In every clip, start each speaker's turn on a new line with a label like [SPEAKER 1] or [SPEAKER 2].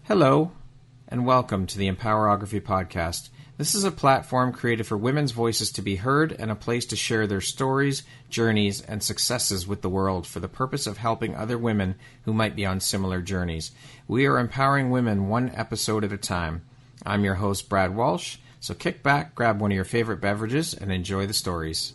[SPEAKER 1] Hello, and welcome to the Empowerography Podcast. This is a platform created for women's voices to be heard and a place to share their stories, journeys, and successes with the world for the purpose of helping other women who might be on similar journeys. We are empowering women one episode at a time. I'm your host, Brad Walsh, so kick back, grab one of your favorite beverages, and enjoy the stories.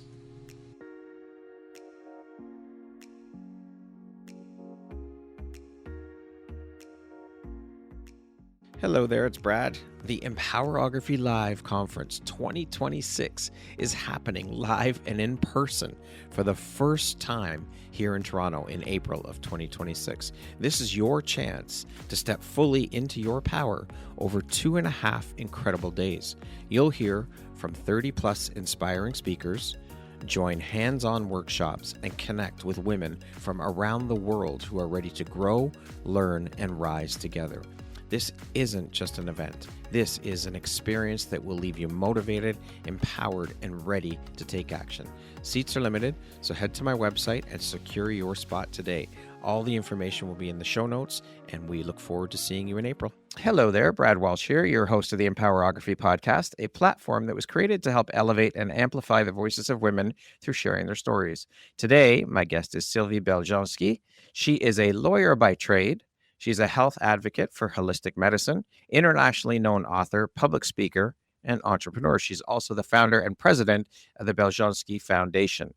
[SPEAKER 1] Hello there, it's Brad. The Empowerography Live Conference 2026 is happening live and in person for the first time here in Toronto in April of 2026. This is your chance to step fully into your power over 2.5 incredible days. You'll hear from 30 plus inspiring speakers, join hands-on workshops, and connect with women from around the world who are ready to grow, learn, and rise together. This isn't just an event. This is an experience that will leave you motivated, empowered, and ready to take action. Seats are limited, so head to my website and secure your spot today. All the information will be in the show notes, and we look forward to seeing you in April. Hello there, Brad Walsh here, your host of the Empowerography Podcast, a platform that was created to help elevate and amplify the voices of women through sharing their stories. Today, my guest is Sylvie Beljanski. She is a lawyer by trade. She's a health advocate for holistic medicine, internationally known author, public speaker, and entrepreneur. She's also the founder and president of the Beljanski Foundation,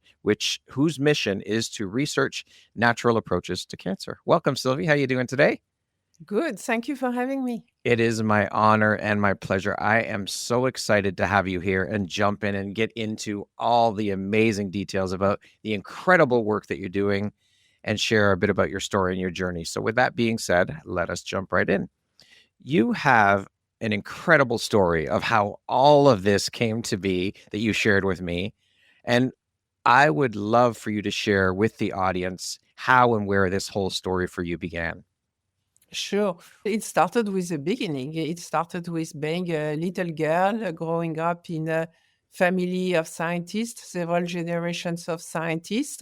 [SPEAKER 1] whose mission is to research natural approaches to cancer. Welcome, Sylvie. How are you doing today?
[SPEAKER 2] Good. Thank you for having me.
[SPEAKER 1] It is my honor and my pleasure. I am so excited to have you here and jump in and get into all the amazing details about the incredible work that you're doing and share a bit about your story and your journey. So with that being said, let us jump right in. You have an incredible story of how all of this came to be that you shared with me. And I would love for you to share with the audience how and where this whole story for you began.
[SPEAKER 2] Sure. It started with the beginning. It started with being a little girl growing up in a family of scientists, several generations of scientists.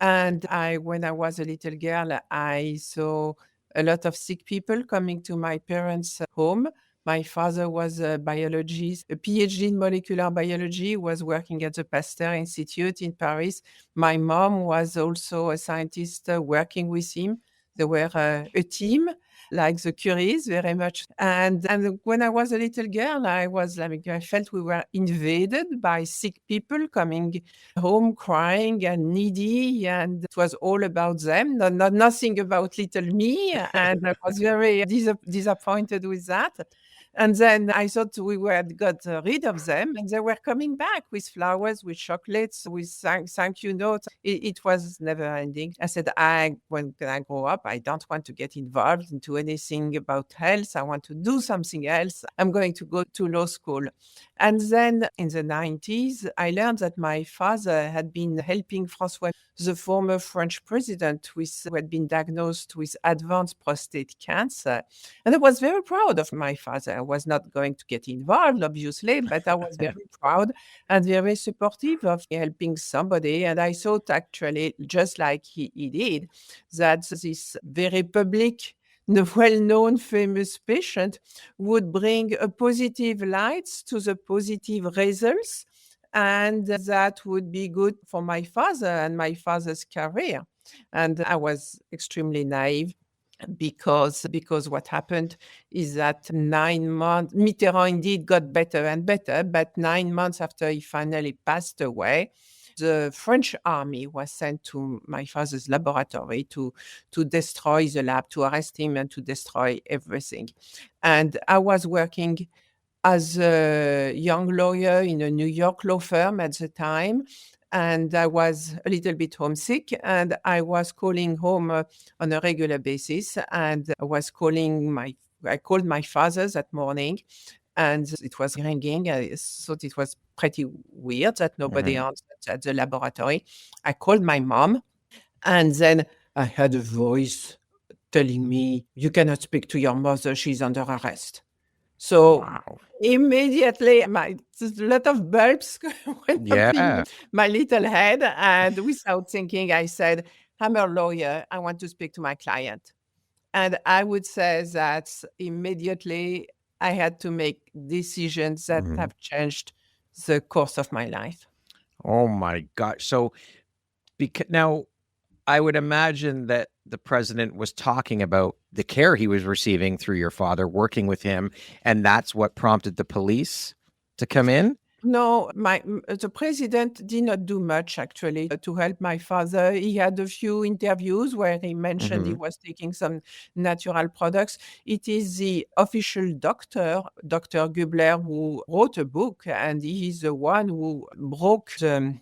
[SPEAKER 2] And when I was a little girl, I saw a lot of sick people coming to my parents' home. My father was a biologist, a PhD in molecular biology, was working at the Pasteur Institute in Paris. My mom was also a scientist working with him. They were a team, like the Curies, very much. And when I was a little girl, I felt we were invaded by sick people coming home crying and needy, and it was all about them, nothing about little me. And I was very disappointed with that. And then I thought we had got rid of them, and they were coming back with flowers, with chocolates, with thank you notes. It was never ending. I said, when I grow up, I don't want to get involved into anything about health. I want to do something else. I'm going to go to law school. And then in the 90s, I learned that my father had been helping François, the former French president, who had been diagnosed with advanced prostate cancer. And I was very proud of my father. I was not going to get involved, obviously, but I was very proud and very supportive of helping somebody. And I thought, actually, just like he did, that this very public, the well-known famous patient would bring a positive light to the positive results, and that would be good for my father and my father's career. And I was extremely naive because what happened is that 9 months, Mitterrand indeed got better and better, but 9 months after he finally passed away, the French army was sent to my father's laboratory to destroy the lab, to arrest him and to destroy everything. And I was working as a young lawyer in a New York law firm at the time. And I was a little bit homesick, and I was calling home on a regular basis. And I called my father that morning, and it was ringing. I thought it was pretty weird that nobody answered at the laboratory. I called my mom, and then I had a voice telling me, "You cannot speak to your mother, she's under arrest." So immediately, a lot of bulbs went up in my little head. And without thinking, I said, "I'm a lawyer. I want to speak to my client." And I would say that immediately I had to make decisions that have changed the course of my life.
[SPEAKER 1] Oh my gosh. So because now I would imagine that the president was talking about the care he was receiving through your father, working with him, and that's what prompted the police to come in?
[SPEAKER 2] No, the president did not do much actually to help my father. He had a few interviews where he mentioned he was taking some natural products. It is the official doctor, Dr. Gubler, who wrote a book, and he is the one who broke the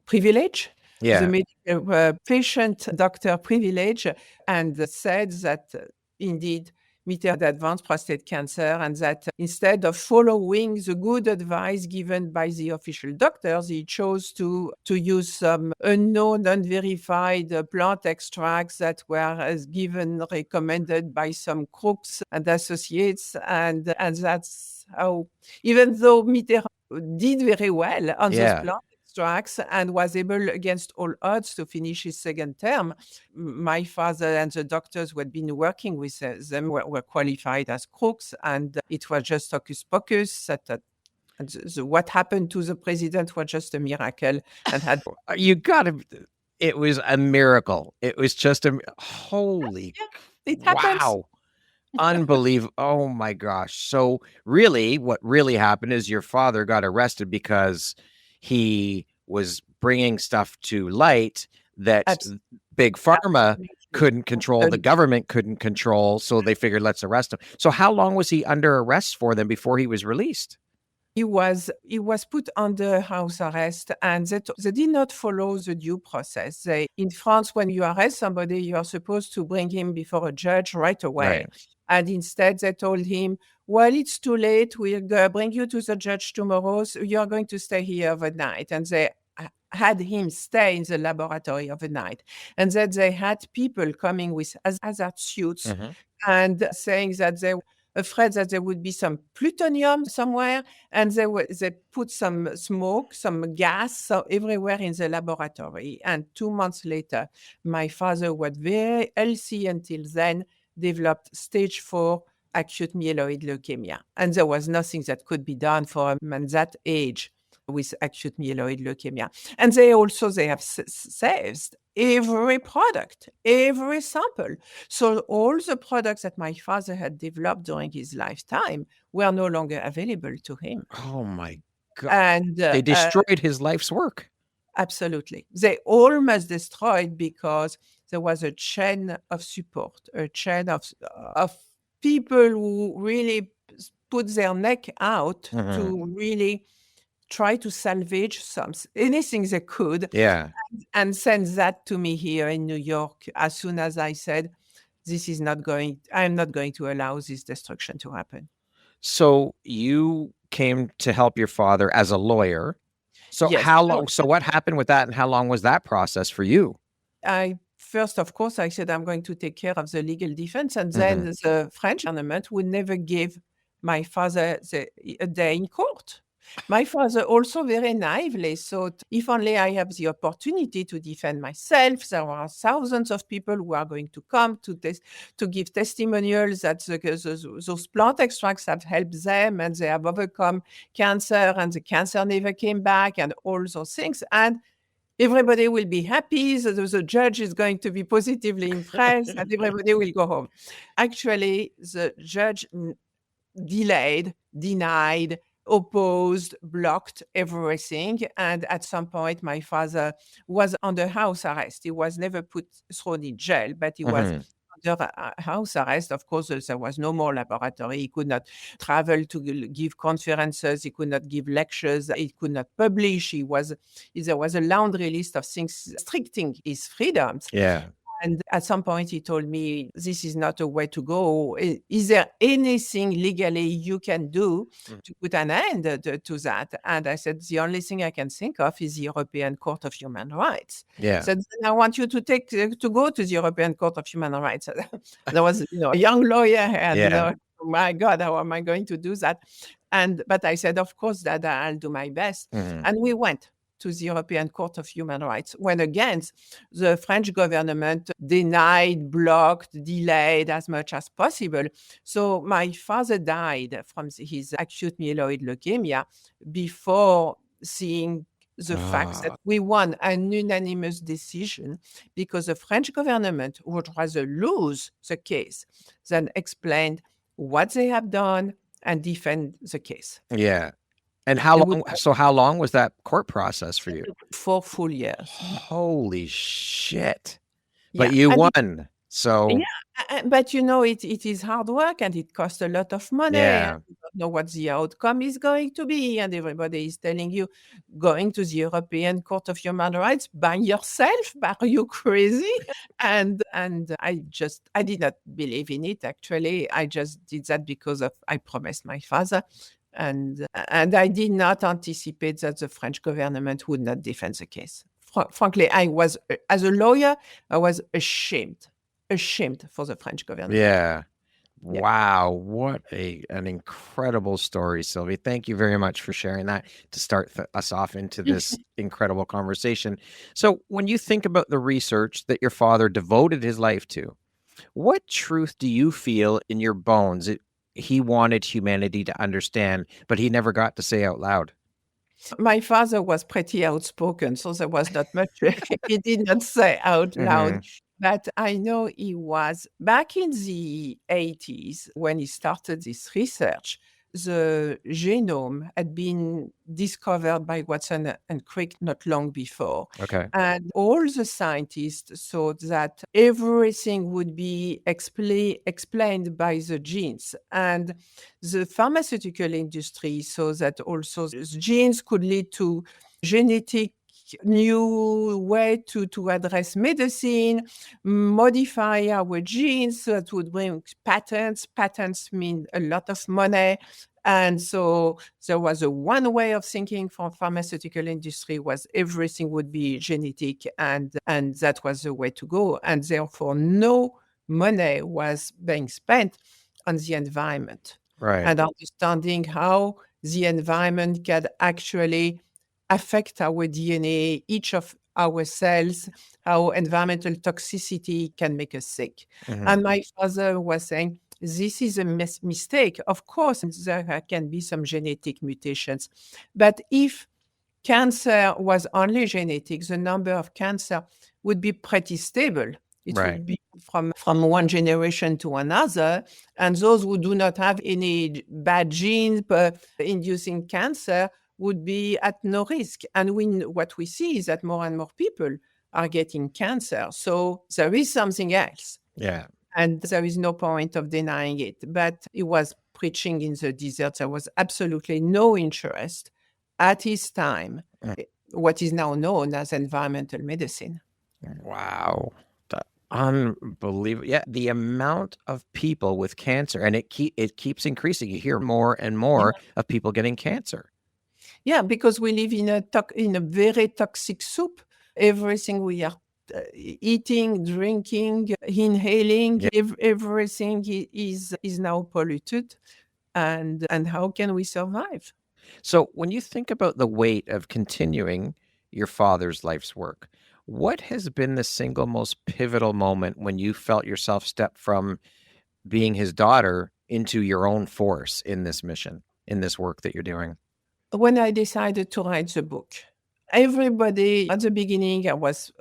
[SPEAKER 2] privilege, the
[SPEAKER 1] Yeah.
[SPEAKER 2] medical patient doctor privilege, and said that indeed Mitterrand had advanced prostate cancer, and that instead of following the good advice given by the official doctors, he chose to use some unknown, unverified plant extracts that were recommended by some crooks and associates, and that's how, even though Mitterrand did very well on those plant extracts and was able, against all odds, to finish his second term, my father and the doctors who had been working with them were qualified as crooks, and it was just hocus pocus. What happened to the president was just a miracle, and had
[SPEAKER 1] You gotta, it was a miracle. It was just a holy
[SPEAKER 2] it happens.
[SPEAKER 1] wow. Unbelievable. Oh my gosh. So really, what really happened is your father got arrested because he was bringing stuff to light that big pharma couldn't control, the government couldn't control, so they figured, let's arrest him. So how long was he under arrest for then before he was released?
[SPEAKER 2] He was put under house arrest, and they did not follow the due process. In France, when you arrest somebody, you are supposed to bring him before a judge right away.
[SPEAKER 1] Right.
[SPEAKER 2] And instead, they told him, well, it's too late. We'll bring you to the judge tomorrow. So you're going to stay here overnight. And they had him stay in the laboratory overnight. And then they had people coming with hazard suits and saying that they were afraid that there would be some plutonium somewhere. And they put some smoke, some gas everywhere in the laboratory. And 2 months later, my father was very healthy until then, developed stage 4 acute myeloid leukemia. And there was nothing that could be done for a man that age with acute myeloid leukemia. And they have saved every product, every sample. So all the products that my father had developed during his lifetime were no longer available to him.
[SPEAKER 1] Oh my God.
[SPEAKER 2] And
[SPEAKER 1] they destroyed his life's work.
[SPEAKER 2] Absolutely. They almost destroyed, because there was a chain of support, a chain of people who really put their neck out to really try to salvage anything they could.
[SPEAKER 1] Yeah.
[SPEAKER 2] And send that to me here in New York as soon as I said, I'm not going to allow this destruction to happen.
[SPEAKER 1] So you came to help your father as a lawyer. So
[SPEAKER 2] Yes.
[SPEAKER 1] how long? So what happened with that, and how long was that process for you?
[SPEAKER 2] First, of course, I said I'm going to take care of the legal defense, and then the French government would never give my father a day in court. My father also very naively thought, if only I have the opportunity to defend myself, there are thousands of people who are going to come to give testimonials that those plant extracts have helped them, and they have overcome cancer, and the cancer never came back, and all those things. And everybody will be happy. So the judge is going to be positively impressed, and everybody will go home. Actually, the judge delayed, denied, opposed, blocked everything. And at some point, my father was under house arrest. He was never thrown in jail, but he was under house arrest. Of course, there was no more laboratory. He could not travel to give conferences. He could not give lectures. He could not publish. There was a laundry list of things restricting his freedoms.
[SPEAKER 1] Yeah.
[SPEAKER 2] And at some point, he told me, this is not a way to go. Is there anything legally you can do to put an end to that? And I said, the only thing I can think of is the European Court of Human Rights.
[SPEAKER 1] Yeah.
[SPEAKER 2] So I want you to go to the European Court of Human Rights. There was a young lawyer, and oh my God, how am I going to do that? But I said, of course, that I'll do my best. And we went. to the European Court of Human Rights, when again, the French government denied, blocked, delayed as much as possible. So my father died from his acute myeloid leukemia before seeing the fact that we won an unanimous decision, because the French government would rather lose the case than explain what they have done and defend the case.
[SPEAKER 1] Yeah. And how long was that court process for you?
[SPEAKER 2] 4 full years.
[SPEAKER 1] Holy shit. But you won. So
[SPEAKER 2] but it is hard work, and it costs a lot of money.
[SPEAKER 1] Yeah.
[SPEAKER 2] And you don't know what the outcome is going to be, and everybody is telling you, going to the European Court of Human Rights by yourself, are you crazy? and I did not believe in it. Actually, I just did that because I promised my father, and I did not anticipate that the French government would not defend the case. Frankly, I was, as a lawyer, I was ashamed for the French government.
[SPEAKER 1] Yeah. Wow. What an incredible story, Sylvie. Thank you very much for sharing that to start us off into this incredible conversation. So when you think about the research that your father devoted his life to, what truth do you feel in your bones he wanted humanity to understand, but he never got to say out loud?
[SPEAKER 2] My father was pretty outspoken, so there was not much he did not say out loud. But I know he was, back in the 80s, when he started this research, the genome had been discovered by Watson and Crick not long before.
[SPEAKER 1] Okay.
[SPEAKER 2] And all the scientists thought that everything would be explained by the genes. And the pharmaceutical industry saw that also the genes could lead to genetic new way to address medicine, modify our genes, so that would bring patents. Patents mean a lot of money. And so there was a one way of thinking from pharmaceutical industry was everything would be genetic, and that was the way to go. And therefore no money was being spent on the environment.
[SPEAKER 1] Right.
[SPEAKER 2] And understanding how the environment can actually affect our DNA, each of our cells, how environmental toxicity can make us sick. And my father was saying, this is a mistake. Of course, there can be some genetic mutations, but if cancer was only genetic, the number of cancer would be pretty stable. It would be from one generation to another. And those who do not have any bad genes inducing cancer would be at no risk. And what we see is that more and more people are getting cancer. So there is something else.
[SPEAKER 1] Yeah.
[SPEAKER 2] And there is no point of denying it. But he was preaching in the desert. There was absolutely no interest at his time, what is now known as environmental medicine.
[SPEAKER 1] Wow. Unbelievable. Yeah, the amount of people with cancer, and it keeps increasing. You hear more and more of people getting cancer.
[SPEAKER 2] Yeah, because we live in a very toxic soup. Everything we are eating, drinking, inhaling, everything is now polluted. And how can we survive?
[SPEAKER 1] So when you think about the weight of continuing your father's life's work, what has been the single most pivotal moment when you felt yourself step from being his daughter into your own force in this mission, in this work that you're doing?
[SPEAKER 2] When I decided to write the book, everybody at the beginning, I was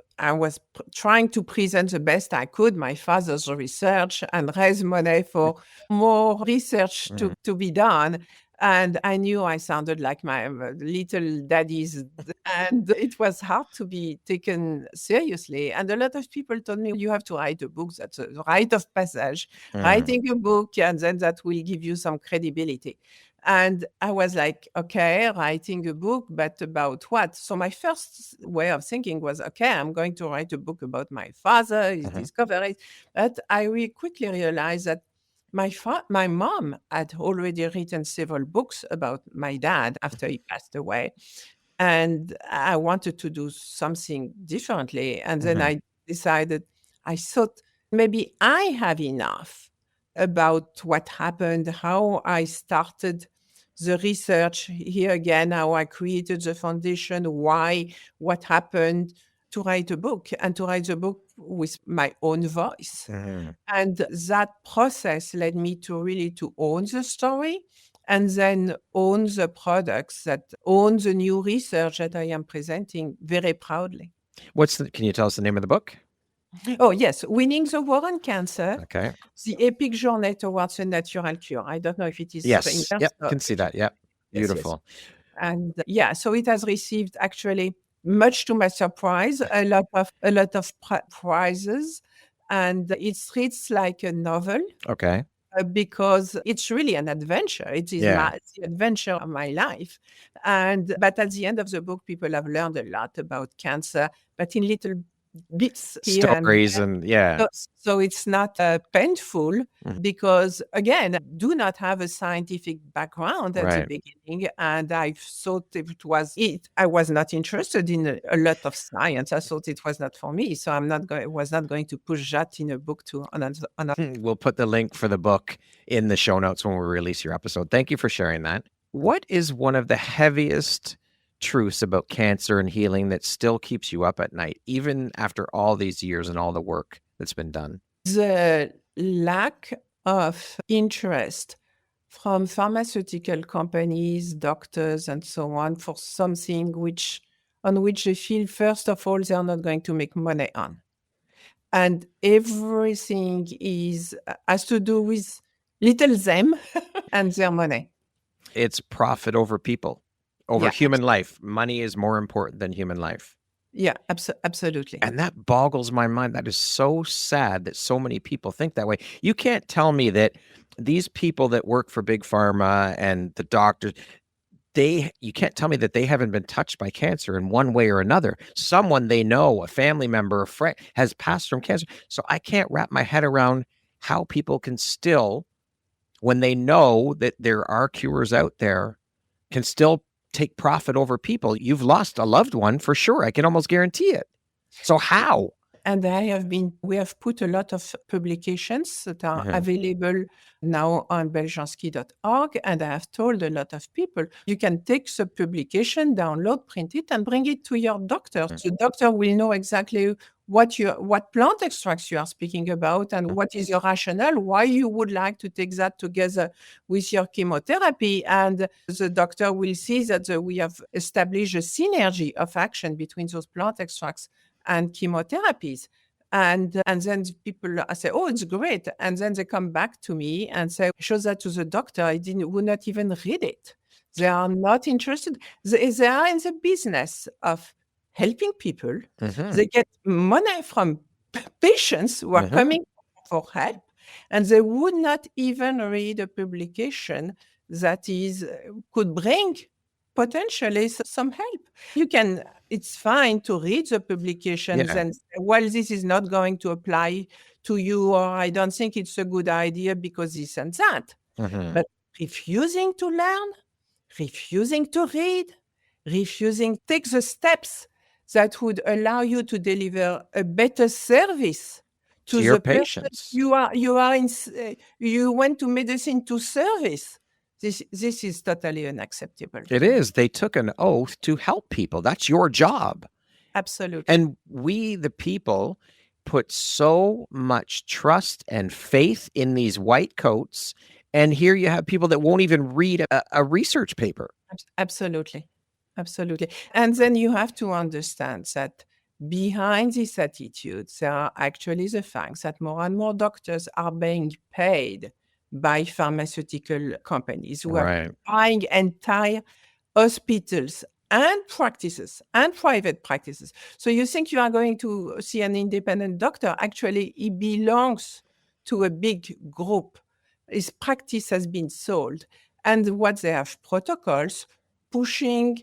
[SPEAKER 2] trying to present the best I could my father's research and raise money for more research to be done. And I knew I sounded like my little daddies, and it was hard to be taken seriously. And a lot of people told me, you have to write a book. That's a rite of passage. Writing a book, and then that will give you some credibility. And I was like, okay, writing a book, but about what? So my first way of thinking was, okay, I'm going to write a book about my father, his discoveries. But I quickly realized that my mom had already written several books about my dad after he passed away. And I wanted to do something differently. And then I decided, I thought maybe I have enough about what happened, how I started the research. Here again, how I created the foundation, why, what happened, to write a book, and to write the book with my own voice. And that process led me to really to own the story and then own the products, that own the new research that I am presenting very proudly.
[SPEAKER 1] Can you tell us the name of the book?
[SPEAKER 2] Oh, yes. Winning the War on Cancer.
[SPEAKER 1] Okay.
[SPEAKER 2] The Epic Journey Towards a Natural Cure. I don't know if it is
[SPEAKER 1] Yes.
[SPEAKER 2] English.
[SPEAKER 1] Yep. Can see that. Yep.
[SPEAKER 2] Yes,
[SPEAKER 1] Beautiful.
[SPEAKER 2] yes. And so it has received, actually, much to my surprise, a lot of prizes, and it reads like a novel.
[SPEAKER 1] Okay.
[SPEAKER 2] Because it's really an adventure. It is the adventure of my life. But at the end of the book, people have learned a lot about cancer, but in little bits here
[SPEAKER 1] Stories
[SPEAKER 2] and there. So it's not painful because, again, I do not have a scientific background at the beginning, and I thought I was not interested in a lot of science. I thought it was not for me, so was not going to push that in a book to another.
[SPEAKER 1] We'll put the link for the book in the show notes when we release your episode. Thank you for sharing that. What is one of the heaviest truths about cancer and healing that still keeps you up at night, even after all these years and all the work that's been done?
[SPEAKER 2] The lack of interest from pharmaceutical companies, doctors, and so on for something on which they feel, first of all, they are not going to make money on. And everything has to do with little them and their money.
[SPEAKER 1] It's profit over people, over human life. Money is more important than human life.
[SPEAKER 2] Yeah, absolutely.
[SPEAKER 1] And that boggles my mind. That is so sad that so many people think that way. You can't tell me that these people that work for Big Pharma and the doctors, you can't tell me that they haven't been touched by cancer in one way or another. Someone they know, a family member, a friend, has passed from cancer. So I can't wrap my head around how people can still, when they know that there are cures out there, can still take profit over people. You've lost a loved one for sure. I can almost guarantee it. So how?
[SPEAKER 2] And we have put a lot of publications that are available now on Beljanski.org. And I have told a lot of people, you can take the publication, download, print it, and bring it to your doctor. The doctor will know exactly what plant extracts you are speaking about and what is your rationale, why you would like to take that together with your chemotherapy. And the doctor will see that we have established a synergy of action between those plant extracts and chemotherapies. And then people say, oh, it's great. And then they come back to me and say, show that to the doctor. I would not even read it. They are not interested. They are in the business of helping people. They get money from patients who are coming for help. And they would not even read a publication that could bring potentially some help. It's fine to read the publications and say, well, this is not going to apply to you, or I don't think it's a good idea because this and that. But refusing to learn, refusing to read, refusing to take the steps that would allow you to deliver a better service to
[SPEAKER 1] your
[SPEAKER 2] the
[SPEAKER 1] patients.
[SPEAKER 2] You went to medicine to service. This is totally unacceptable.
[SPEAKER 1] It is. They took an oath to help people. That's your job.
[SPEAKER 2] Absolutely.
[SPEAKER 1] And we, the people, put so much trust and faith in these white coats. And here you have people that won't even read a research paper.
[SPEAKER 2] Absolutely. Absolutely. And then you have to understand that behind this attitude, there are actually the facts that more and more doctors are being paid by pharmaceutical companies who are buying entire hospitals and practices and private practices. So you think you are going to see an independent doctor. Actually, he belongs to a big group. His practice has been sold. And what they have protocols pushing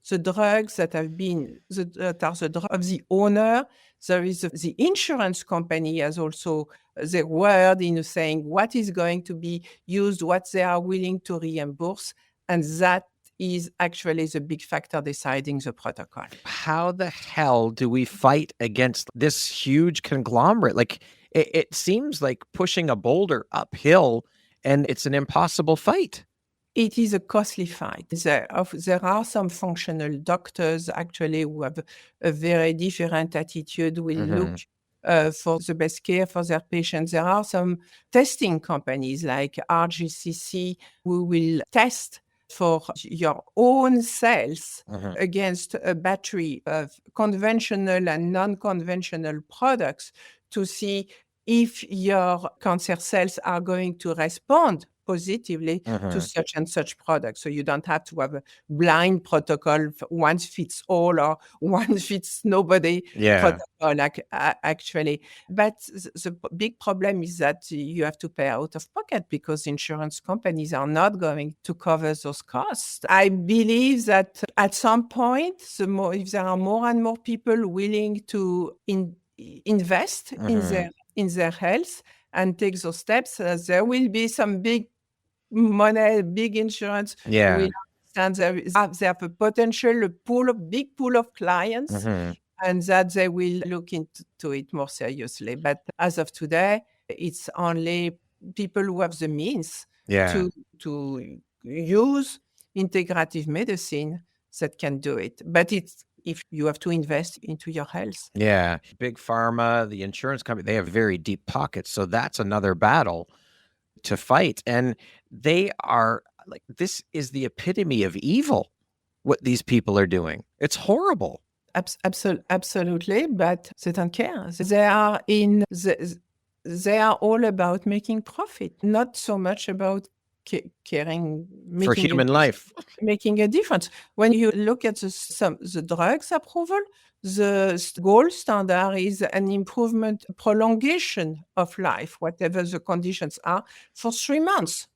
[SPEAKER 2] the drugs that are the drug of the owner. There is the insurance company has also the word in saying what is going to be used, what they are willing to reimburse. And that is actually the big factor deciding the protocol.
[SPEAKER 1] How the hell do we fight against this huge conglomerate? Like, it seems like pushing a boulder uphill, and it's an impossible fight.
[SPEAKER 2] It is a costly fight. There are some functional doctors actually who have a very different attitude, will look for the best care for their patients. There are some testing companies like RGCC who will test for your own cells against a battery of conventional and non-conventional products to see if your cancer cells are going to respond positively to such and such products. So you don't have to have a blind protocol, one fits all or one fits nobody protocol, actually. But the big problem is that you have to pay out of pocket because insurance companies are not going to cover those costs. I believe that at some point, if there are more and more people willing to invest in their health and take those steps, there will be some big money, big insurance will understand they have a potential, big pool of clients, and that they will look into it more seriously. But as of today, it's only people who have the means to use integrative medicine that can do it. But it's if you have to invest into your health.
[SPEAKER 1] Yeah. Big pharma, the insurance company, they have very deep pockets. So that's another battle to fight. And they are like, this is the epitome of evil, what these people are doing. It's horrible.
[SPEAKER 2] Absolutely, but they don't care. They are all about making profit, not so much about caring
[SPEAKER 1] for human life,
[SPEAKER 2] making a difference. When you look at the drugs approval, the gold standard is an improvement, prolongation of life, whatever the conditions are, for 3 months.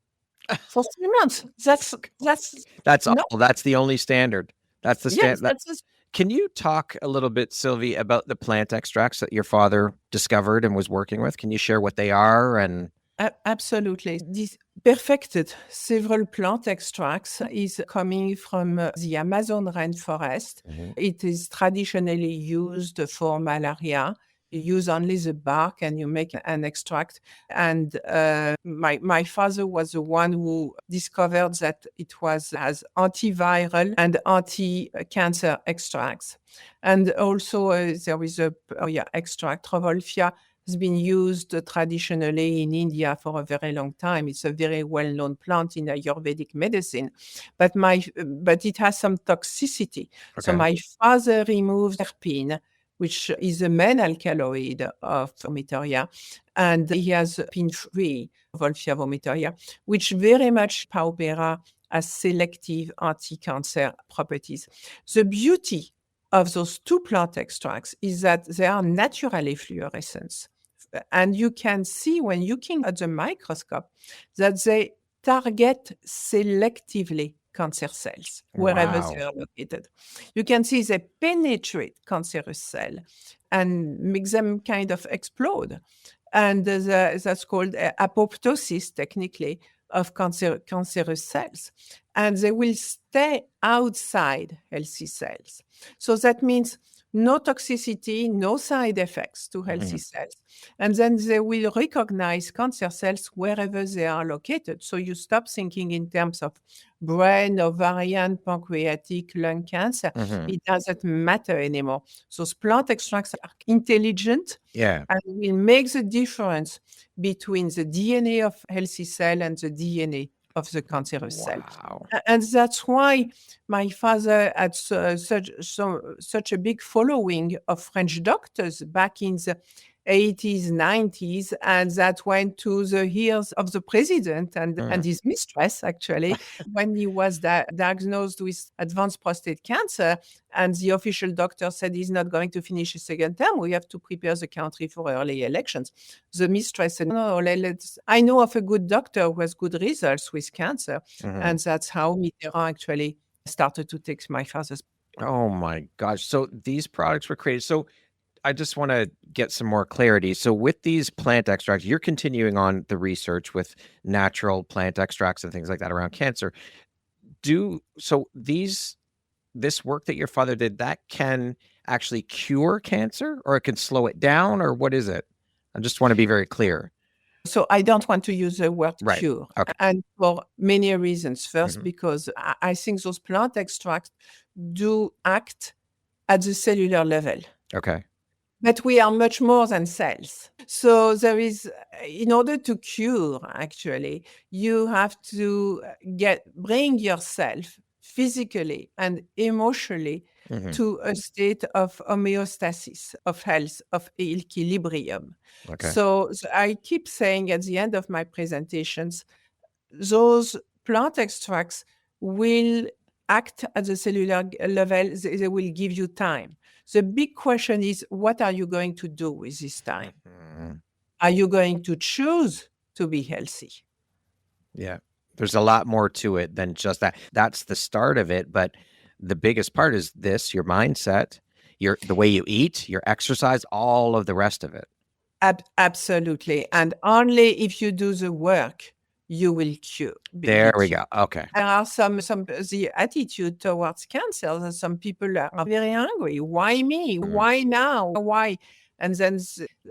[SPEAKER 2] For 3 months, that's
[SPEAKER 1] all. That's the only standard. That's the standard.
[SPEAKER 2] Yes,
[SPEAKER 1] Can you talk a little bit, Sylvie, about the plant extracts that your father discovered and was working with? Can you share what they are? And
[SPEAKER 2] absolutely. This perfected several plant extracts is coming from the Amazon rainforest. It is traditionally used for malaria. You use only the bark and you make an extract. And my father was the one who discovered that it was as antiviral and anti-cancer extracts. And also there is a extract, Rovolfia, has been used traditionally in India for a very long time. It's a very well-known plant in Ayurvedic medicine, but it has some toxicity. Okay. So my father removed terpene, which is a main alkaloid of vomitoria, and he has pin-free Wolffia vomitoria, which very much Paupera has selective anti-cancer properties. The beauty of those two plant extracts is that they are naturally fluorescent. And you can see when looking at the microscope that they target selectively cancer cells wherever they are located. You can see they penetrate cancerous cell and make them kind of explode. And that's called apoptosis, technically, of cancerous cells. And they will stay outside healthy cells. So that means no toxicity, no side effects to healthy cells. And then they will recognize cancer cells wherever they are located. So you stop thinking in terms of brain, ovarian, pancreatic, lung cancer. It doesn't matter anymore. Those plant extracts are intelligent and will make the difference between the DNA of healthy cell and the DNA of the cancerous cell. And that's why my father had such a big following of French doctors back in the 80s, 90s, and that went to the ears of the president and his mistress, actually, when he was diagnosed with advanced prostate cancer. And the official doctor said he's not going to finish his second term. We have to prepare the country for early elections. The mistress said, no, I know of a good doctor who has good results with cancer. And that's how Mitterrand actually started to take my father's.
[SPEAKER 1] Oh my gosh. So these products were created. So I just want to get some more clarity. So with these plant extracts, you're continuing on the research with natural plant extracts and things like that around cancer. This work that your father did, that can actually cure cancer, or it can slow it down, or what is it? I just want to be very clear.
[SPEAKER 2] So I don't want to use the word
[SPEAKER 1] Right.
[SPEAKER 2] cure,
[SPEAKER 1] Okay.
[SPEAKER 2] and for many reasons. First,
[SPEAKER 1] Mhm.
[SPEAKER 2] because I think those plant extracts do act at the cellular level.
[SPEAKER 1] Okay.
[SPEAKER 2] But we are much more than cells. So there is, in order to cure, actually, you have to bring yourself physically and emotionally
[SPEAKER 1] Mhm.
[SPEAKER 2] to a state of homeostasis, of health, of equilibrium.
[SPEAKER 1] Okay.
[SPEAKER 2] So I keep saying at the end of my presentations, those plant extracts will act at the cellular level. They will give you time. The big question is, what are you going to do with this time?
[SPEAKER 1] Mhm.
[SPEAKER 2] Are you going to choose to be healthy?
[SPEAKER 1] Yeah. There's a lot more to it than just that. That's the start of it, but the biggest part is this, your mindset, the way you eat, your exercise, all of the rest of it.
[SPEAKER 2] Absolutely. And only if you do the work, you will
[SPEAKER 1] There
[SPEAKER 2] be
[SPEAKER 1] we
[SPEAKER 2] cured.
[SPEAKER 1] go. Okay.
[SPEAKER 2] There are the attitude towards cancer, that some people are very angry. Why me?
[SPEAKER 1] Mhm.
[SPEAKER 2] Why now? Why? And then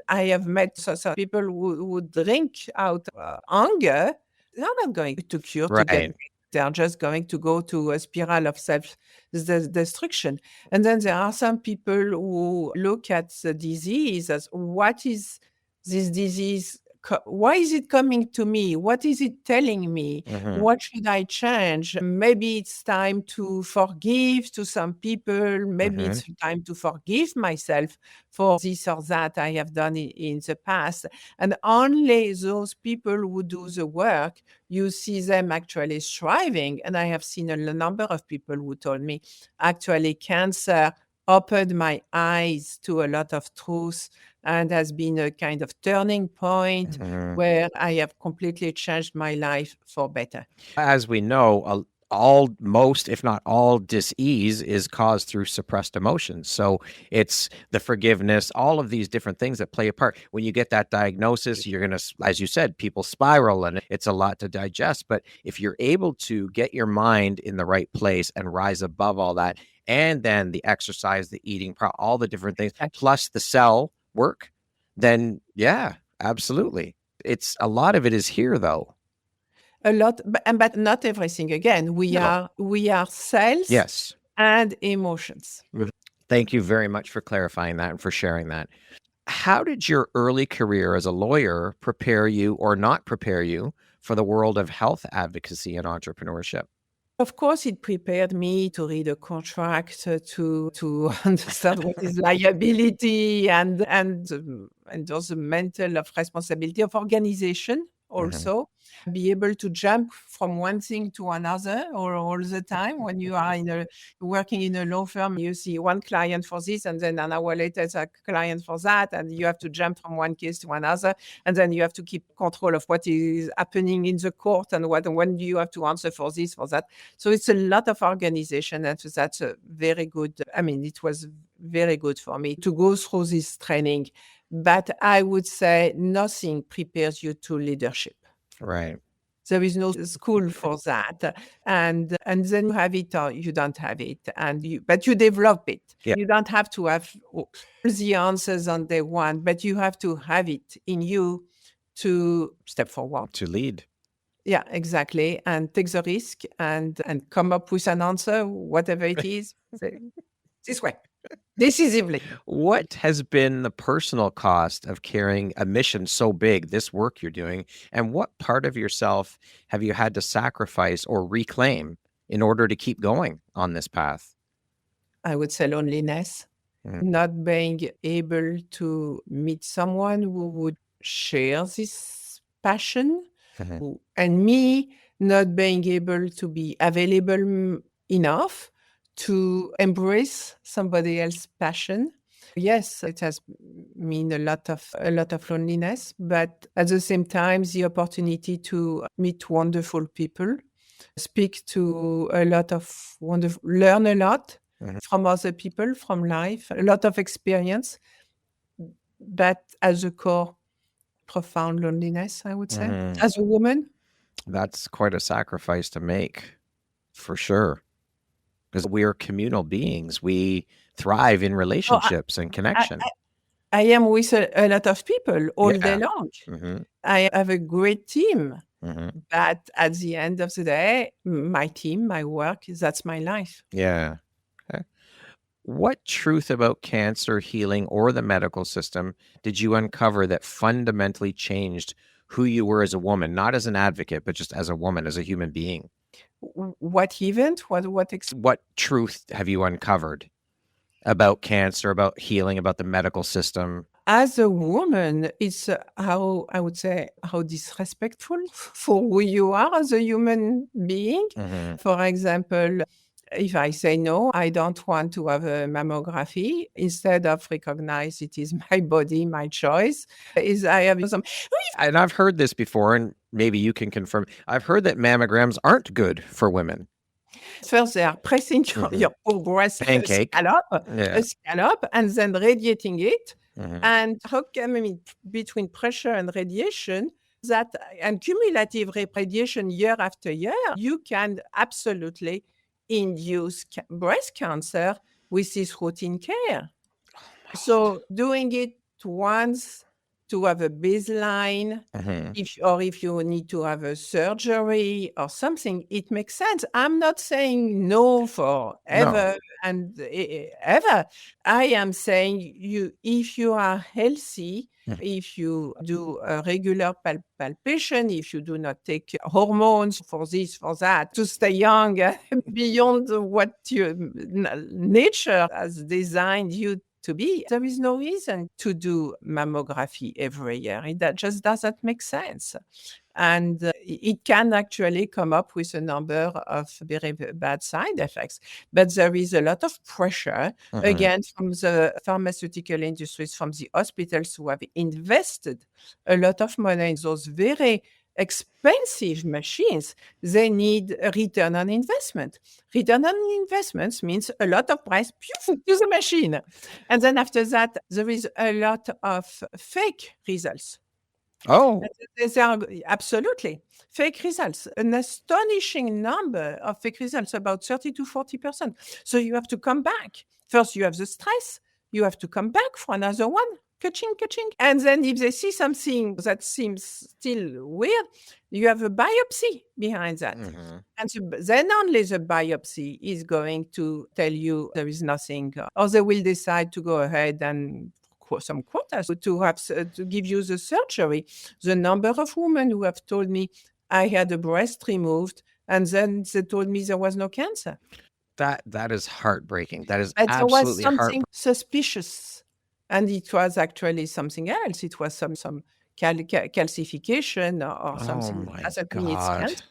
[SPEAKER 2] I have met some people who drink out anger. They're not going to cure to get.
[SPEAKER 1] Right.
[SPEAKER 2] They're just going to go to a spiral of self-destruction. And then there are some people who look at the disease as, what is this disease? Why is it coming to me? What is it telling me?
[SPEAKER 1] Mhm.
[SPEAKER 2] What should I change? Maybe it's time to forgive to some people. Maybe
[SPEAKER 1] Mhm.
[SPEAKER 2] it's time to forgive myself for this or that I have done in the past. And only those people who do the work, you see them actually striving. And I have seen a number of people who told me, actually, cancer opened my eyes to a lot of truth and has been a kind of turning point
[SPEAKER 1] Mhm.
[SPEAKER 2] where I have completely changed my life for better.
[SPEAKER 1] As we know, most, if not all, disease is caused through suppressed emotions. So it's the forgiveness, all of these different things that play a part. When you get that diagnosis, you're going to, as you said, people spiral and it's a lot to digest. But if you're able to get your mind in the right place and rise above all that, and then the exercise, the eating, all the different things, plus the cell work, then yeah, absolutely. It's a lot of it is here though.
[SPEAKER 2] A lot, but not everything. Again, we
[SPEAKER 1] No.
[SPEAKER 2] are cells
[SPEAKER 1] Yes.
[SPEAKER 2] and emotions.
[SPEAKER 1] Thank you very much for clarifying that and for sharing that. How did your early career as a lawyer prepare you or not prepare you for the world of health advocacy and entrepreneurship?
[SPEAKER 2] Of course, it prepared me to read a contract, to understand what is liability and also mental of responsibility of organization
[SPEAKER 1] Mhm.
[SPEAKER 2] also. Be able to jump from one thing to another or all the time. When you are working in a law firm, you see one client for this, and then an hour later it's a client for that, and you have to jump from one case to another, and then you have to keep control of what is happening in the court and when you have to answer for this, for that. So it's a lot of organization, and so that's a very good. I mean, it was very good for me to go through this training. But I would say nothing prepares you to leadership.
[SPEAKER 1] Right.
[SPEAKER 2] There is no school for that, and then you have it or you don't have it, but you develop it.
[SPEAKER 1] Yeah.
[SPEAKER 2] You don't have to have all the answers on day one, but you have to have it in you to step forward.
[SPEAKER 1] To lead.
[SPEAKER 2] Yeah, exactly. And take the risk and come up with an answer, whatever it is. Say, this way, decisively.
[SPEAKER 1] What has been the personal cost of carrying a mission so big, this work you're doing? And what part of yourself have you had to sacrifice or reclaim in order to keep going on this path?
[SPEAKER 2] I would say loneliness,
[SPEAKER 1] Mhm.
[SPEAKER 2] not being able to meet someone who would share this passion,
[SPEAKER 1] Mhm.
[SPEAKER 2] and me not being able to be available enough to embrace somebody else's passion. Yes, it has mean a lot of loneliness, but at the same time, the opportunity to meet wonderful people, speak to a lot of wonderful, learn a lot
[SPEAKER 1] Mhm.
[SPEAKER 2] from other people, from life, a lot of experience, but as a core, profound loneliness, I would say,
[SPEAKER 1] Mhm.
[SPEAKER 2] as a woman.
[SPEAKER 1] That's quite a sacrifice to make, for sure. Because we're communal beings. We thrive in
[SPEAKER 2] Oh,
[SPEAKER 1] relationships and
[SPEAKER 2] I,
[SPEAKER 1] connection.
[SPEAKER 2] I am with a lot of people all day
[SPEAKER 1] Yeah.
[SPEAKER 2] long.
[SPEAKER 1] Mm-hmm.
[SPEAKER 2] I have a great team,
[SPEAKER 1] Mm-hmm.
[SPEAKER 2] but at the end of the day, my team, my work, that's my life.
[SPEAKER 1] Yeah. Okay. What truth about cancer healing or the medical system did you uncover that fundamentally changed who you were as a woman, not as an advocate, but just as a woman, as a human being?
[SPEAKER 2] What event?
[SPEAKER 1] What truth have you uncovered about cancer, about healing, about the medical system?
[SPEAKER 2] As a woman, it's how I would say how disrespectful for who you are as a human being.
[SPEAKER 1] Mm-hmm.
[SPEAKER 2] For example, if I say no, I don't want to have a mammography, instead of recognize it is my body, my choice, is I have some.
[SPEAKER 1] And I've heard this before, and maybe you can confirm. I've heard that mammograms aren't good for women.
[SPEAKER 2] First, they are pressing your poor breast
[SPEAKER 1] Pancake. Yeah.
[SPEAKER 2] scallop, and then radiating it.
[SPEAKER 1] Mm-hmm.
[SPEAKER 2] And how come, I mean, between pressure and radiation, that and cumulative radiation year after year, you can absolutely induce breast cancer with this routine care. So doing it once to have a baseline,
[SPEAKER 1] Mm-hmm.
[SPEAKER 2] if you need to have a surgery or something, it makes sense. I'm not saying no forever and ever. I am saying if you are healthy, if you do a regular palpation, if you do not take hormones for this, for that, to stay young beyond what nature has designed you to be, there is no reason to do mammography every year. That just doesn't make sense. And it can actually come up with a number of very bad side effects. But there is a lot of pressure, again, from the pharmaceutical industries, from the hospitals who have invested a lot of money in those very expensive machines. They need a return on investment. Return on investments means a lot of price to the machine. And then after that, there is a lot of fake results.
[SPEAKER 1] Oh.
[SPEAKER 2] There are absolutely fake results, an astonishing number of fake results, about 30 to 40%. So you have to come back. First, you have the stress. You have to come back for another one. Ka-ching. And then if they see something that seems still weird, you have a biopsy behind that. And then only the biopsy is going to tell you there is nothing, or they will decide to go ahead and some quotas to give you the surgery. The number of women who have told me I had a breast removed, and then they told me there was no cancer.
[SPEAKER 1] That is heartbreaking. That is
[SPEAKER 2] but
[SPEAKER 1] absolutely
[SPEAKER 2] there was something suspicious, and it was actually something else. It was some calcification or something.
[SPEAKER 1] Oh my
[SPEAKER 2] Doesn't mean it's
[SPEAKER 1] God.
[SPEAKER 2] cancer.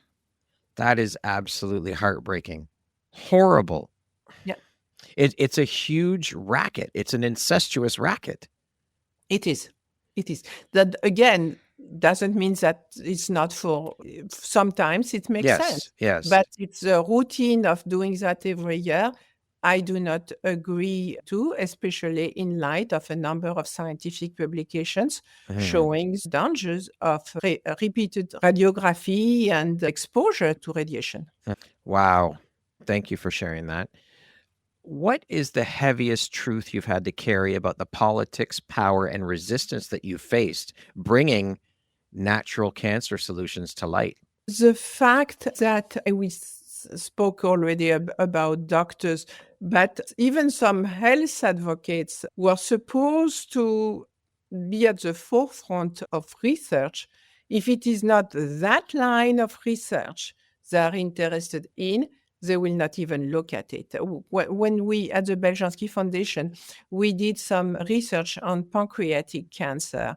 [SPEAKER 1] That is absolutely heartbreaking. Horrible.
[SPEAKER 2] Yeah.
[SPEAKER 1] It's a huge racket. It's an incestuous racket.
[SPEAKER 2] It is. That, again, doesn't mean that it's not for, sometimes it makes sense.
[SPEAKER 1] Yes.
[SPEAKER 2] But it's a routine of doing that every year. I do not agree to, especially in light of a number of scientific publications showing the dangers of repeated radiography and exposure to radiation.
[SPEAKER 1] Wow. Thank you for sharing that. What is the heaviest truth you've had to carry about the politics, power, and resistance that you faced bringing natural cancer solutions to light?
[SPEAKER 2] The fact that we spoke already about doctors, but even some health advocates were supposed to be at the forefront of research. If it is not that line of research they are interested in, they will not even look at it. When we, at the Beljanski Foundation, we did some research on pancreatic cancer,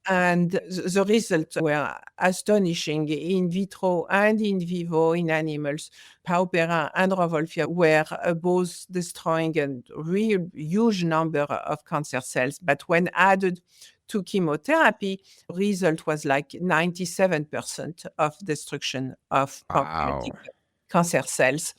[SPEAKER 2] and the results were astonishing in vitro and in vivo in animals. Paupera and Rovolfia were both destroying a real huge number of cancer cells, but when added to chemotherapy, result was like 97% of destruction of pancreatic cancer cells.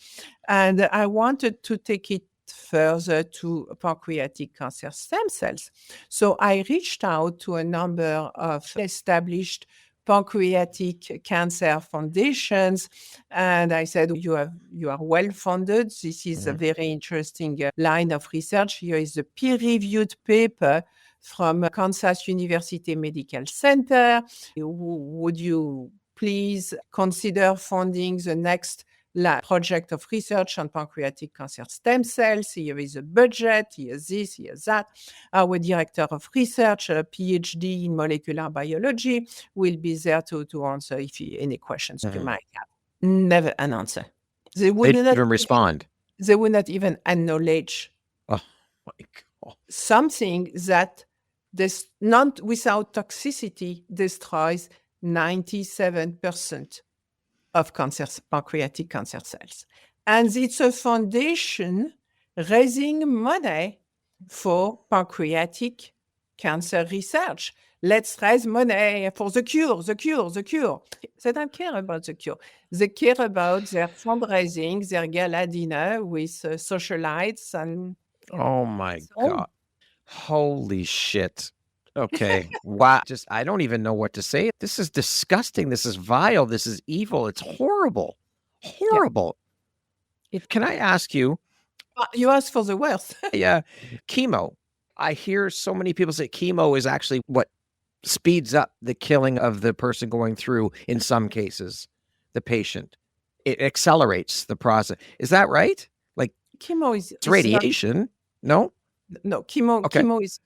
[SPEAKER 2] And I wanted to take it further to pancreatic cancer stem cells. So I reached out to a number of established pancreatic cancer foundations, and I said, you are well funded. This is a very interesting line of research. Here is a peer-reviewed paper from Kansas University Medical Center. Would you please consider funding the next project of research on pancreatic cancer stem cells? Here is a budget, here's this, here's that. Our director of research, a PhD in molecular biology, will be there to answer any questions you might have. Never an answer.
[SPEAKER 1] They didn't even respond.
[SPEAKER 2] They would not even acknowledge
[SPEAKER 1] Oh my God.
[SPEAKER 2] Something that not without toxicity destroys 97% of pancreatic cancer cells. And it's a foundation raising money for pancreatic cancer research. Let's raise money for the cure. They don't care about the cure. They care about their fundraising, their gala dinner with socialites and...
[SPEAKER 1] Oh my God. Holy shit. Okay. Wow. I don't even know what to say. This is disgusting. This is vile. This is evil. It's horrible. Horrible. Yeah. Can I ask you?
[SPEAKER 2] You asked for the worst.
[SPEAKER 1] Yeah. Chemo. I hear so many people say chemo is actually what speeds up the killing of the person going through, in some cases, the patient. It accelerates the process. Is that right? Like
[SPEAKER 2] chemo is
[SPEAKER 1] radiation? No?
[SPEAKER 2] No, chemo is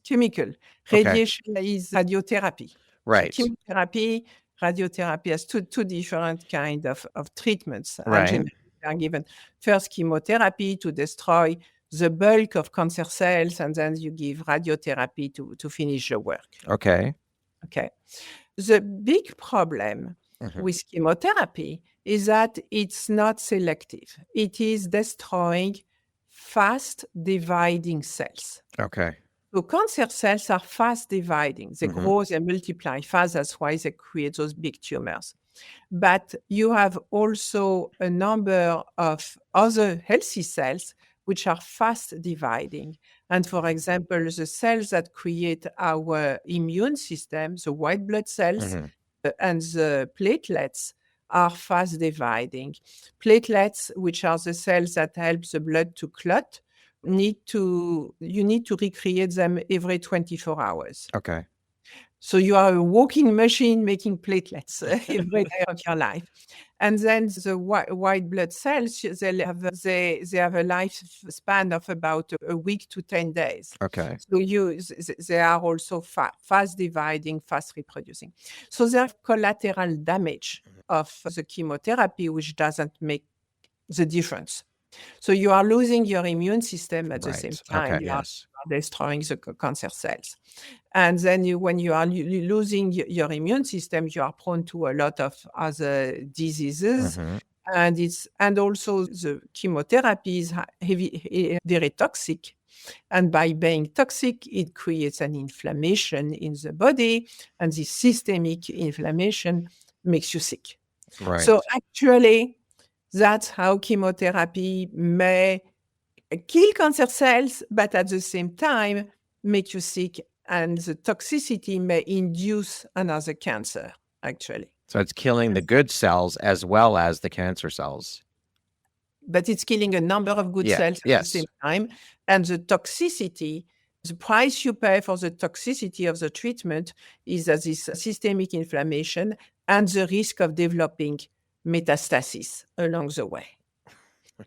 [SPEAKER 2] chemical. Radiation is radiotherapy.
[SPEAKER 1] Right.
[SPEAKER 2] So radiotherapy has two different kinds of treatments.
[SPEAKER 1] Right.
[SPEAKER 2] They are given first chemotherapy to destroy the bulk of cancer cells, and then you give radiotherapy to finish the work.
[SPEAKER 1] Okay.
[SPEAKER 2] The big problem with chemotherapy is that it's not selective. It is destroying fast dividing cells.
[SPEAKER 1] Okay.
[SPEAKER 2] So cancer cells are fast dividing. They grow, they multiply fast. That's why they create those big tumors. But you have also a number of other healthy cells which are fast dividing. And for example, the cells that create our immune system, the white blood cells and the platelets, are fast dividing. Platelets, which are the cells that help the blood to clot, you need to recreate them every 24 hours.
[SPEAKER 1] Okay.
[SPEAKER 2] So you are a walking machine making platelets every day of your life. And then the white blood cells, they have a lifespan of about a week to 10 days.
[SPEAKER 1] Okay.
[SPEAKER 2] So they are also fast dividing, fast reproducing. So they have collateral damage of the chemotherapy, which doesn't make the difference. So you are losing your immune system at the same time.
[SPEAKER 1] Okay,
[SPEAKER 2] you are destroying the cancer cells. And then when you are losing your immune system, you are prone to a lot of other diseases. And also the chemotherapy is very toxic. And by being toxic, it creates an inflammation in the body. And this systemic inflammation makes you sick.
[SPEAKER 1] Right.
[SPEAKER 2] So actually, that's how chemotherapy may kill cancer cells, but at the same time, make you sick. And the toxicity may induce another cancer, actually.
[SPEAKER 1] So it's killing the good cells as well as the cancer cells.
[SPEAKER 2] But it's killing a number of good cells at the same time. And the toxicity, the price you pay for the toxicity of the treatment is this systemic inflammation and the risk of developing metastasis along the way.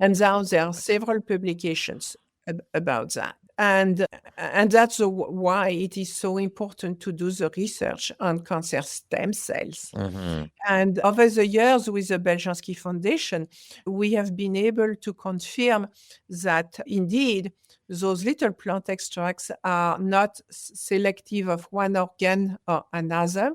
[SPEAKER 2] And now there are several publications about that. And that's why it is so important to do the research on cancer stem cells. And over the years with the Beljanski Foundation, we have been able to confirm that indeed those little plant extracts are not selective of one organ or another,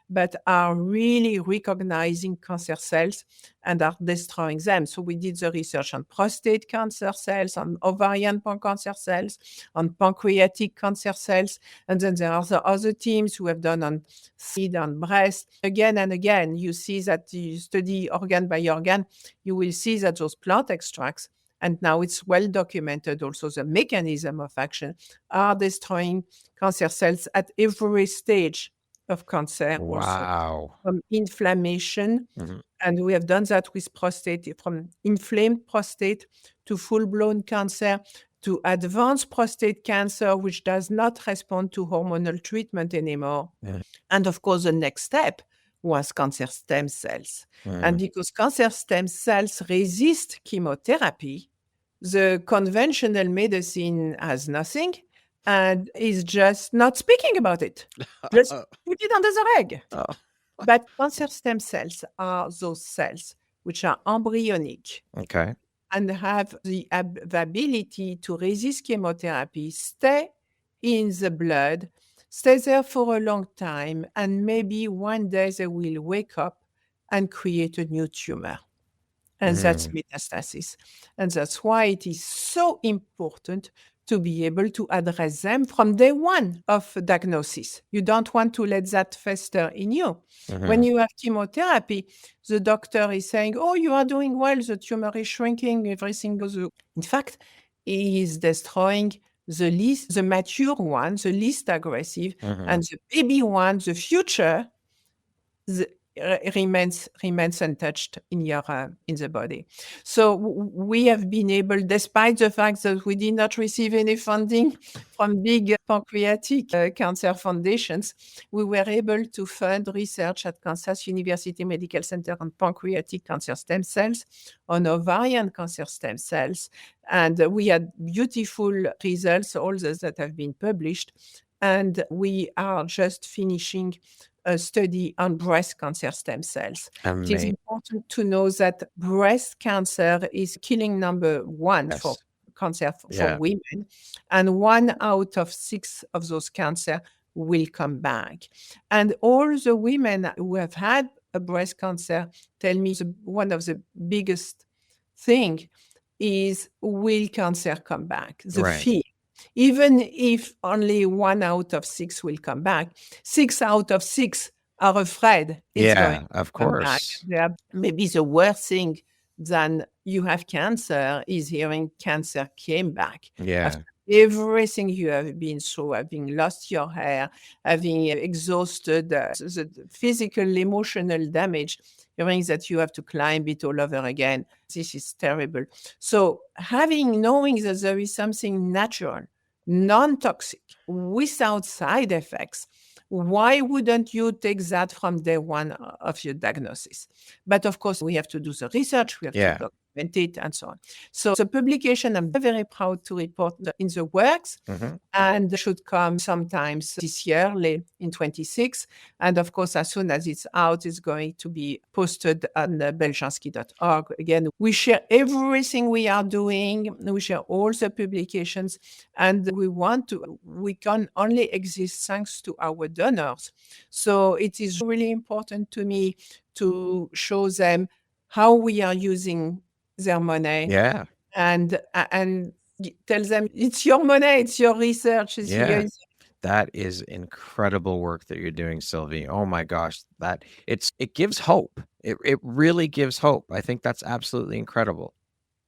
[SPEAKER 2] but are really recognizing cancer cells and are destroying them. So we did the research on prostate cancer cells, on ovarian cancer cells, on pancreatic cancer cells, and then there are the other teams who have done on seed, on breast. Again and again, you see that you study organ by organ, you will see that those plant extracts, and now it's well documented also the mechanism of action, are destroying cancer cells at every stage of cancer.
[SPEAKER 1] Wow.
[SPEAKER 2] Also, from inflammation, and we have done that with prostate, from inflamed prostate to full-blown cancer to advanced prostate cancer, which does not respond to hormonal treatment anymore.
[SPEAKER 1] Yeah.
[SPEAKER 2] And of course, the next step was cancer stem cells. And because cancer stem cells resist chemotherapy, the conventional medicine has nothing and is just not speaking about it. Just put it under the reg.
[SPEAKER 1] Oh.
[SPEAKER 2] But cancer stem cells are those cells which are embryonic
[SPEAKER 1] Okay.
[SPEAKER 2] and have the ability to resist chemotherapy, stay in the blood, stay there for a long time, and maybe one day they will wake up and create a new tumor. And that's metastasis. And that's why it is so important to be able to address them from day one of diagnosis. You don't want to let that fester in you. When you have chemotherapy, the doctor is saying, oh, you are doing well, the tumor is shrinking, everything goes. In fact, he is destroying the mature one, the least aggressive, and the baby one, the future, remains untouched in the body. So we have been able, despite the fact that we did not receive any funding from big pancreatic cancer foundations, we were able to fund research at Kansas University Medical Center on pancreatic cancer stem cells, on ovarian cancer stem cells, and we had beautiful results, all those that have been published, and we are just finishing a study on breast cancer stem cells. It is important to know that breast cancer is killing number one for cancer for women, and 1 out of 6 of those cancer will come back. And all the women who have had a breast cancer tell me one of the biggest thing is, will cancer come back? The fear. Even if only 1 out of 6 will come back, 6 out of 6 are afraid it's going to come back. Yeah, maybe the worst thing than you have cancer is hearing cancer came back. After everything you have been through, having lost your hair, having exhausted the physical, emotional damage, hearing that you have to climb it all over again. This is terrible. So knowing that there is something natural, non-toxic, without side effects, why wouldn't you take that from day one of your diagnosis? But of course, we have to do the research, we have to document it, and so on. So the publication, I'm very proud to report in the works, and should come sometimes this year, late in 26. And of course, as soon as it's out, it's going to be posted on beljanski.org. Again, we share everything we are doing. We share all the publications, and we can only exist thanks to our donors. So it is really important to me to show them how we are using their money. And tell them it's your money, it's your research.
[SPEAKER 1] That is incredible work that you're doing, Sylvie. Oh my gosh, it gives hope. It really gives hope. I think that's absolutely incredible.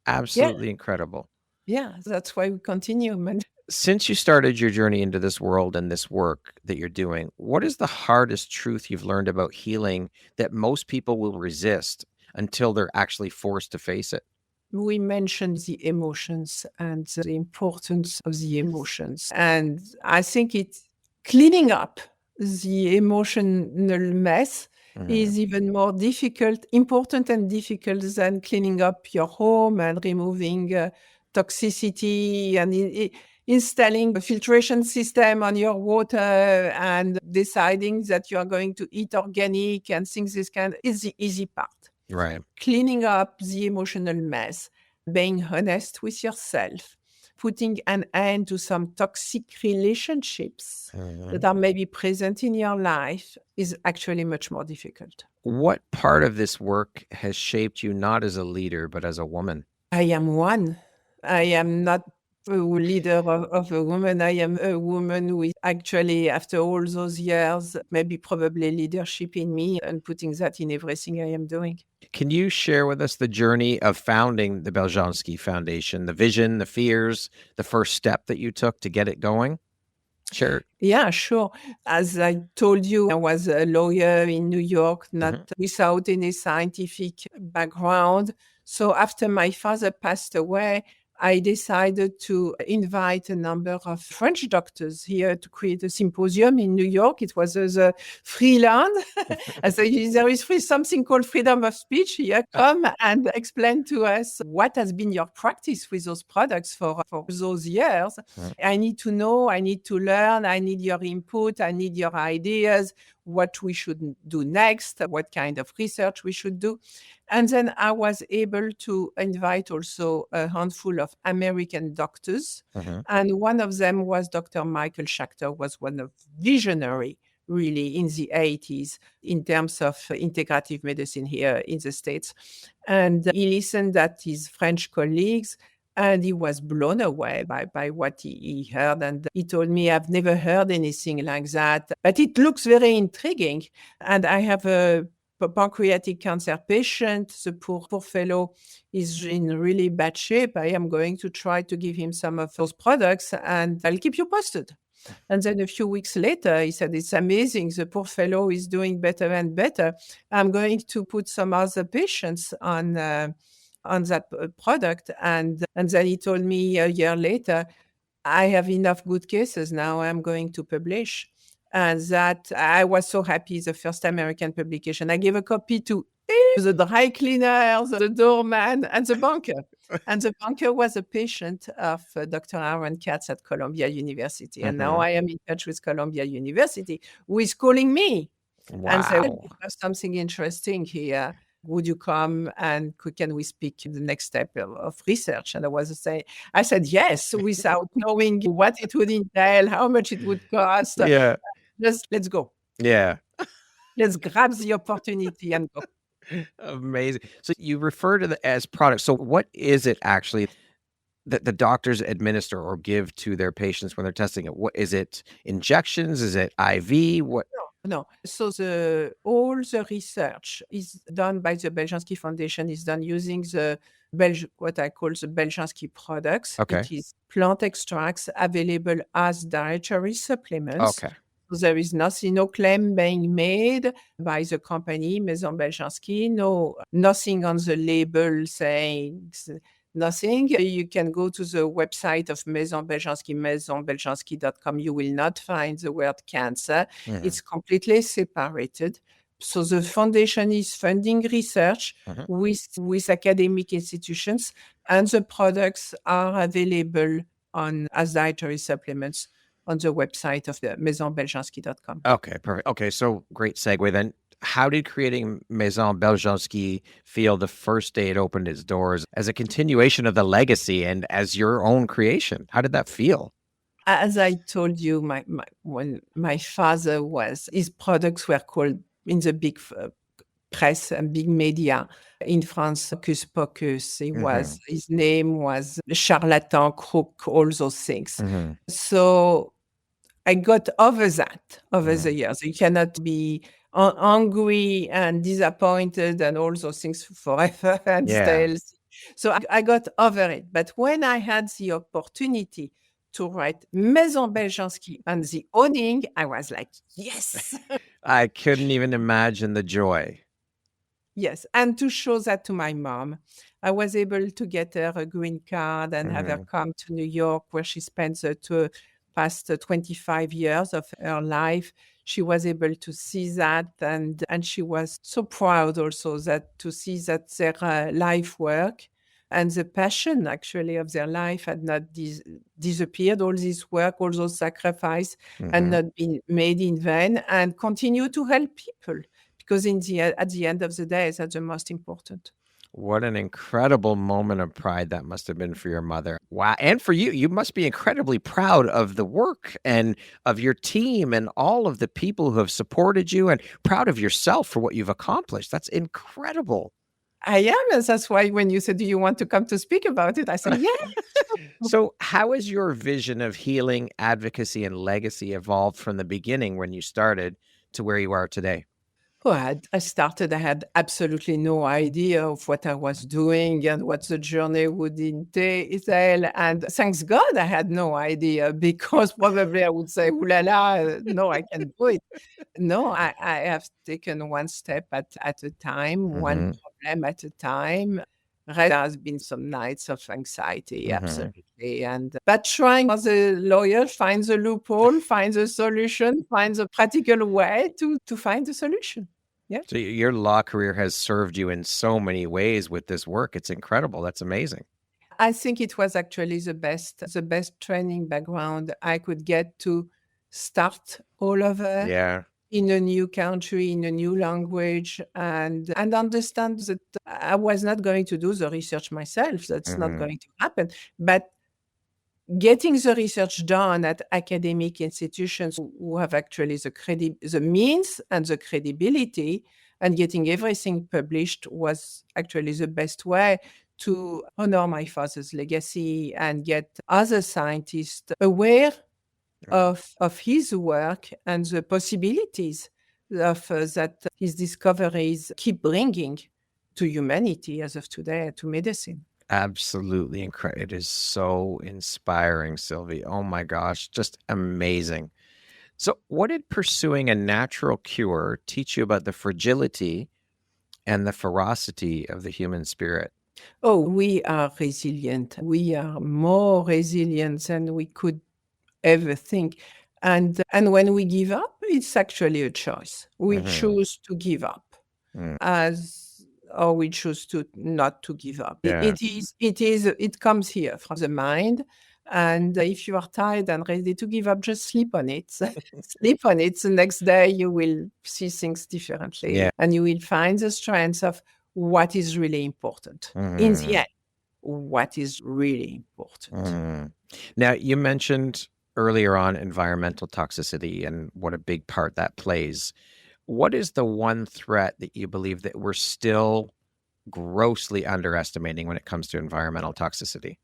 [SPEAKER 1] Absolutely incredible.
[SPEAKER 2] Yeah, that's why we continue.
[SPEAKER 1] Since you started your journey into this world and this work that you're doing, what is the hardest truth you've learned about healing that most people will resist until they're actually forced to face it?
[SPEAKER 2] We mentioned the emotions and the importance of the emotions. And I think it's cleaning up the emotional mess is even more important and difficult than cleaning up your home and removing toxicity and installing a filtration system on your water and deciding that you are going to eat organic and things is the easy part.
[SPEAKER 1] Right.
[SPEAKER 2] Cleaning up the emotional mess, being honest with yourself, putting an end to some toxic relationships that are maybe present in your life is actually much more difficult.
[SPEAKER 1] What part of this work has shaped you not as a leader, but as a woman?
[SPEAKER 2] I am one. I am not a leader of a woman. I am a woman who actually, after all those years, maybe probably leadership in me and putting that in everything I am doing.
[SPEAKER 1] Can you share with us the journey of founding the Beljanski Foundation, the vision, the fears, the first step that you took to get it going? Sure.
[SPEAKER 2] Yeah, sure. As I told you, I was a lawyer in New York, not without any scientific background. So after my father passed away, I decided to invite a number of French doctors here to create a symposium in New York. It was the Freeland. I said, there is something called freedom of speech here. Come and explain to us what has been your practice with those products for those years. I need to know, I need to learn, I need your input, I need your ideas, what we should do next, what kind of research we should do. And then I was able to invite also a handful of American doctors. And one of them was Dr. Michael Schachter, was one of visionary really in the 80s in terms of integrative medicine here in the States. And he listened at his French colleagues and he was blown away by what he heard. And he told me, I've never heard anything like that, but it looks very intriguing. And I have a pancreatic cancer patient. The poor fellow is in really bad shape. I am going to try to give him some of those products and I'll keep you posted. And then a few weeks later, he said, it's amazing. The poor fellow is doing better and better. I'm going to put some other patients on that product. And then he told me a year later, I have enough good cases now. I'm going to publish. And that I was so happy, the first American publication. I gave a copy to the dry cleaner, the doorman, and the banker. And the banker was a patient of Dr. Aaron Katz at Columbia University. And now I am in touch with Columbia University, who is calling me and say, well, we have something interesting here. Would you come and can we speak the next step of research? And I said yes, without knowing what it would entail, how much it would cost.
[SPEAKER 1] Yeah.
[SPEAKER 2] Let's go.
[SPEAKER 1] Yeah.
[SPEAKER 2] Let's grab the opportunity and go.
[SPEAKER 1] Amazing. So you refer to as products. So what is it actually that the doctors administer or give to their patients when they're testing it? What is it? Injections? Is it IV? What?
[SPEAKER 2] No. So all the research is done by the Beljanski Foundation, is done using what I call the Beljanski products.
[SPEAKER 1] Okay.
[SPEAKER 2] It is plant extracts available as dietary supplements.
[SPEAKER 1] Okay.
[SPEAKER 2] So there is no claim being made by the company, Maison Beljanski, nothing on the label saying nothing. You can go to the website of Maison Beljanski, maisonbeljanski.com. You will not find the word cancer. It's completely separated. So the foundation is funding research with academic institutions, and the products are available as dietary supplements on the website of the maisonbeljanski.com.
[SPEAKER 1] Okay, perfect. Okay, so great segue then. How did creating Maison Beljanski feel the first day it opened its doors as a continuation of the legacy and as your own creation? How did that feel?
[SPEAKER 2] As I told you, when my father his products were called in the big press and big media in France, Hocus Pocus. His name was charlatan, crook, all those things. So I got over that over the years. You cannot be angry and disappointed and all those things forever and stay. So I got over it. But when I had the opportunity to write Maison Beljanski and the owning, I was like, yes.
[SPEAKER 1] I couldn't even imagine the joy.
[SPEAKER 2] Yes. And to show that to my mom, I was able to get her a green card and have her come to New York, where she spent the past 25 years of her life. She was able to see that, and she was so proud also to see that their life work and the passion actually of their life had not disappeared. All this work, all those sacrifice had not been made in vain, and continue to help people, because at the end of the day, that's the most important.
[SPEAKER 1] What an incredible moment of pride that must have been for your mother. Wow. And for you, you must be incredibly proud of the work and of your team and all of the people who have supported you, and proud of yourself for what you've accomplished. That's incredible.
[SPEAKER 2] I am. That's why when you said, do you want to come to speak about it? I said, yeah.
[SPEAKER 1] So how has your vision of healing, advocacy, and legacy evolved from the beginning when you started to where you are today?
[SPEAKER 2] Well, I had absolutely no idea of what I was doing and what the journey would entail. And thanks God, I had no idea, because probably I would say, ooh la la, no, I can't do it. No, I have taken one step at a time, one problem at a time. There has been some nights of anxiety,
[SPEAKER 1] Mhm.
[SPEAKER 2] absolutely. But trying as a lawyer, find the loophole, find the solution, find the practical way to find the solution. Yeah.
[SPEAKER 1] So your law career has served you in so many ways with this work. It's incredible. That's amazing.
[SPEAKER 2] I think it was actually the best training background I could get to start all over
[SPEAKER 1] Yeah.
[SPEAKER 2] in a new country, in a new language, and understand that I was not going to do the research myself. That's not
[SPEAKER 1] Mhm.
[SPEAKER 2] going to happen. But getting the research done at academic institutions who have actually the means and the credibility, and getting everything published was actually the best way to honor my father's legacy and get other scientists aware of his work and the possibilities of that his discoveries keep bringing to humanity as of today, to medicine.
[SPEAKER 1] Absolutely incredible. It is so inspiring, Sylvie. Oh my gosh, just amazing. So, what did pursuing a natural cure teach you about the fragility and the ferocity of the human spirit?
[SPEAKER 2] Oh, we are resilient. We are more resilient than we could ever think. And when we give up, it's actually a choice. We
[SPEAKER 1] Mhm.
[SPEAKER 2] choose to give up
[SPEAKER 1] Mm.
[SPEAKER 2] or we choose to not to give up.
[SPEAKER 1] Yeah.
[SPEAKER 2] It comes here from the mind. And if you are tired and ready to give up, just sleep on it. Sleep on it. The next day you will see things differently.
[SPEAKER 1] Yeah.
[SPEAKER 2] And you will find the strength of what is really important. In
[SPEAKER 1] Mhm.
[SPEAKER 2] the end, what is really important.
[SPEAKER 1] Mhm. Now, you mentioned earlier on environmental toxicity and what a big part that plays. What is the one threat that you believe that we're still grossly underestimating when it comes to environmental toxicity?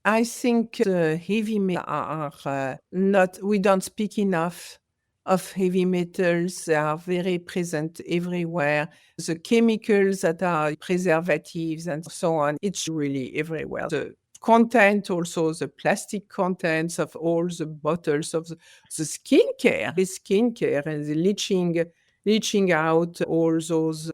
[SPEAKER 2] I think the heavy metals are not, we don't speak enough of heavy metals. They are very present everywhere. The chemicals that are preservatives and so on, it's really everywhere. The content, also the plastic contents of all the bottles of the skincare and the leaching out all those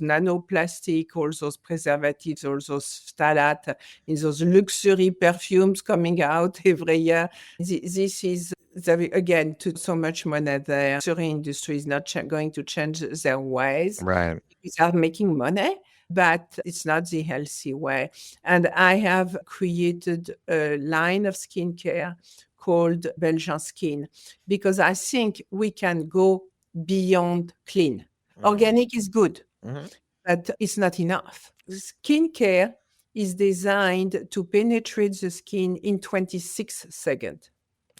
[SPEAKER 2] nanoplastic, all those preservatives, all those phthalates in those luxury perfumes coming out every year. This is, again, to so much money there. The luxury industry is not going to change their ways.
[SPEAKER 1] Right.
[SPEAKER 2] They are making money, but it's not the healthy way. And I have created a line of skincare called Beljanski because I think we can go beyond clean. Organic is good,
[SPEAKER 1] Mhm.
[SPEAKER 2] but it's not enough. Skincare is designed to penetrate the skin in 26 seconds.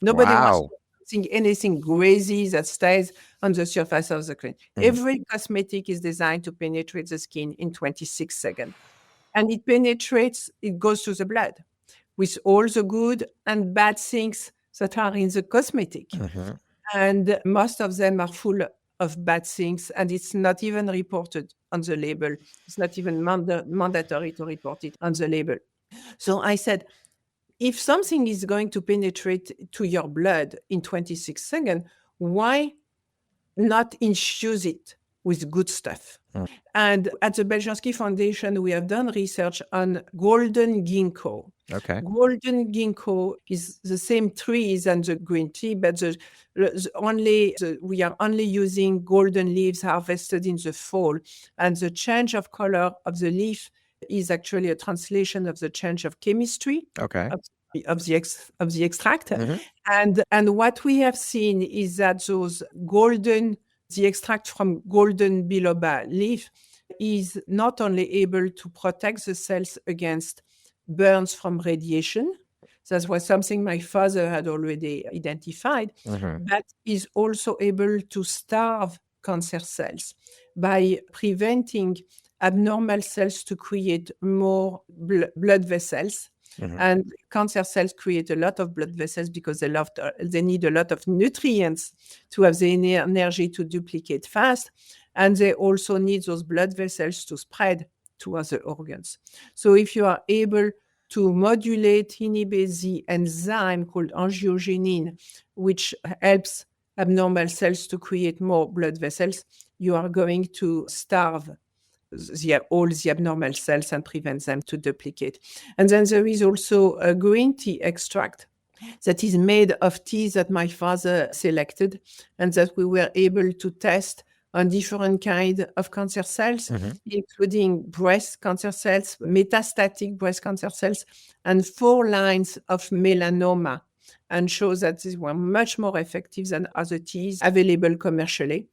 [SPEAKER 2] Nobody wants
[SPEAKER 1] Wow.
[SPEAKER 2] to think anything greasy that stays on the surface of the skin.
[SPEAKER 1] Mhm.
[SPEAKER 2] Every cosmetic is designed to penetrate the skin in 26 seconds. And it penetrates, it goes to the blood with all the good and bad things that are in the cosmetic.
[SPEAKER 1] Mhm.
[SPEAKER 2] And most of them are full of bad things, and it's not even reported on the label. It's not even mandatory to report it on the label. So I said, if something is going to penetrate to your blood in 26 seconds, why not infuse it with good stuff?
[SPEAKER 1] Mm.
[SPEAKER 2] And at the Beljanski Foundation, we have done research on golden ginkgo.
[SPEAKER 1] Okay.
[SPEAKER 2] Golden ginkgo is the same tree as the green tea, but we are only using golden leaves harvested in the fall. And the change of color of the leaf is actually a translation of the change of chemistry
[SPEAKER 1] Okay.
[SPEAKER 2] of the extract.
[SPEAKER 1] Mhm.
[SPEAKER 2] And what we have seen is that the extract from golden biloba leaf is not only able to protect the cells against burns from radiation. That was something my father had already identified,
[SPEAKER 1] Mhm.
[SPEAKER 2] but is also able to starve cancer cells by preventing abnormal cells to create more blood vessels.
[SPEAKER 1] Mhm.
[SPEAKER 2] And cancer cells create a lot of blood vessels because they need a lot of nutrients to have the energy to duplicate fast. And they also need those blood vessels to spread to other organs. So if you are able to modulate, inhibit the enzyme called angiogenin, which helps abnormal cells to create more blood vessels, you are going to starve all the abnormal cells and prevent them to duplicate. And then there is also a green tea extract that is made of tea that my father selected and that we were able to test on different kinds of cancer cells, including breast cancer cells, metastatic breast cancer cells, and 4 lines of melanoma, and shows that these were much more effective than other teas available commercially.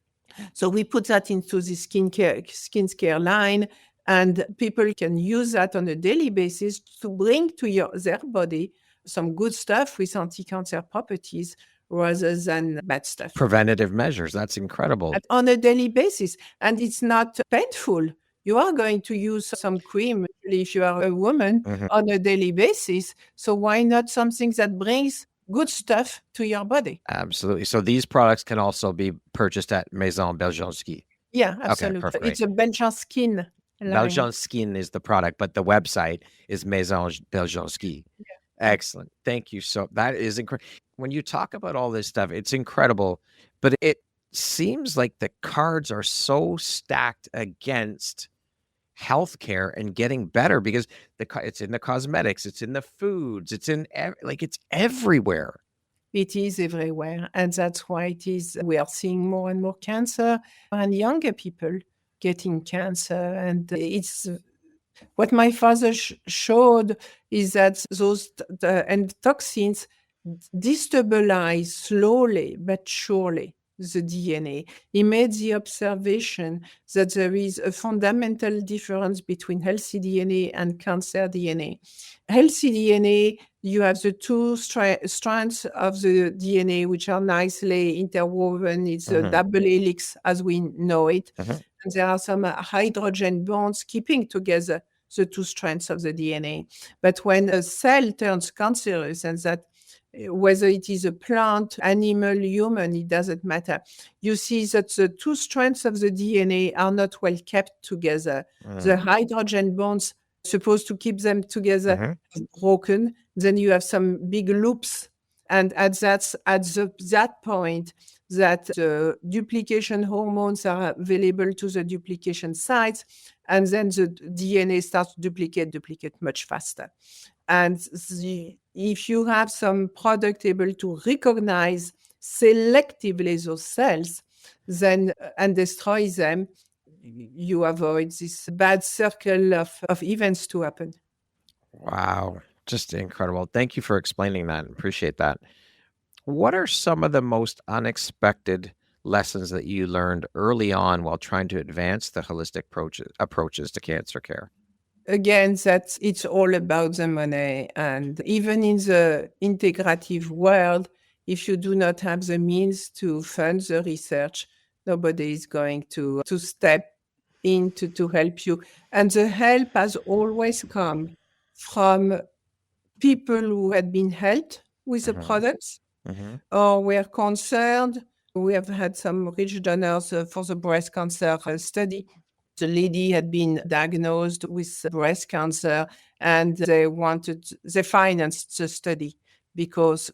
[SPEAKER 2] So we put that into the skincare line, and people can use that on a daily basis to bring to their body some good stuff with anti-cancer properties rather than bad stuff.
[SPEAKER 1] Preventative measures. That's incredible.
[SPEAKER 2] On a daily basis. And it's not painful. You are going to use some cream if you are a woman on a daily basis. So why not something that brings good stuff to your body?
[SPEAKER 1] Absolutely. So these products can also be purchased at Maison Beljanski.
[SPEAKER 2] Yeah, absolutely.
[SPEAKER 1] Okay, perfect.
[SPEAKER 2] It's a Beljanski line.
[SPEAKER 1] Beljanski is the product, but the website is Maison Beljanski.
[SPEAKER 2] Yeah.
[SPEAKER 1] Excellent. Thank you. So that is incredible. When you talk about all this stuff, it's incredible, but it seems like the cards are so stacked against healthcare and getting better because it's in the cosmetics, it's in the foods, it's in it's everywhere.
[SPEAKER 2] It is everywhere, and that's why we are seeing more and more cancer and younger people getting cancer. And it's what my father showed is that those toxins destabilize slowly but surely the DNA. He made the observation that there is a fundamental difference between healthy DNA and cancer DNA. Healthy DNA, you have the 2 strands of the DNA which are nicely interwoven. It's a double helix as we know it. And there are some hydrogen bonds keeping together the 2 strands of the DNA. But when a cell turns cancerous, and that whether it is a plant, animal, human, it doesn't matter. You see that the 2 strands of the DNA are not well kept together. The hydrogen bonds supposed to keep them together broken. Then you have some big loops. And at that point, that the duplication hormones are available to the duplication sites, and then the DNA starts to duplicate much faster. And if you have some product able to recognize selectively those cells, then and destroy them, you avoid this bad circle of events to happen.
[SPEAKER 1] Wow, just incredible. Thank you for explaining that. Appreciate that. What are some of the most unexpected lessons that you learned early on while trying to advance the holistic approaches to cancer care?
[SPEAKER 2] Again, that it's all about the money. And even in the integrative world, if you do not have the means to fund the research, nobody is going to step in to help you. And the help has always come from people who had been helped with the products or were concerned. We have had some rich donors for the breast cancer study. The lady had been diagnosed with breast cancer, and they financed the study because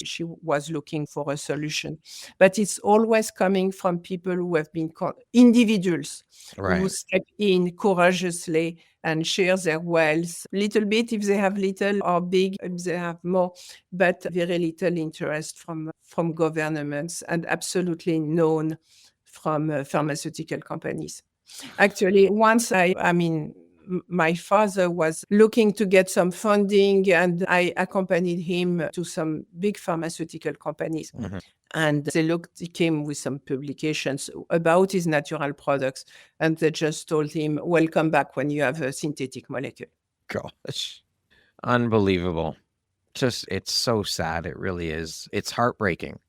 [SPEAKER 2] she was looking for a solution. But it's always coming from people who have been individuals who step in courageously and share their wealth, little bit if they have little, or big if they have more, but very little interest from governments, and absolutely none from pharmaceutical companies. Actually, once my father was looking to get some funding, and I accompanied him to some big pharmaceutical companies. And he came with some publications about his natural products, and they just told him, welcome back when you have a synthetic molecule.
[SPEAKER 1] Gosh, unbelievable. It's so sad. It really is. It's heartbreaking.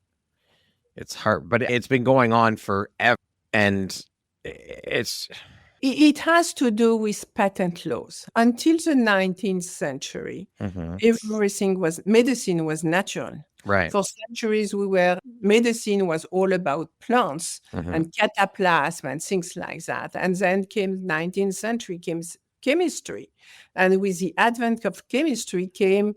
[SPEAKER 1] But it's been going on forever. And it
[SPEAKER 2] has to do with patent laws. Until the 19th century, medicine was natural.
[SPEAKER 1] Right.
[SPEAKER 2] For centuries, medicine was all about plants and cataplasm and things like that. And then came 19th century, came chemistry. And with the advent of chemistry came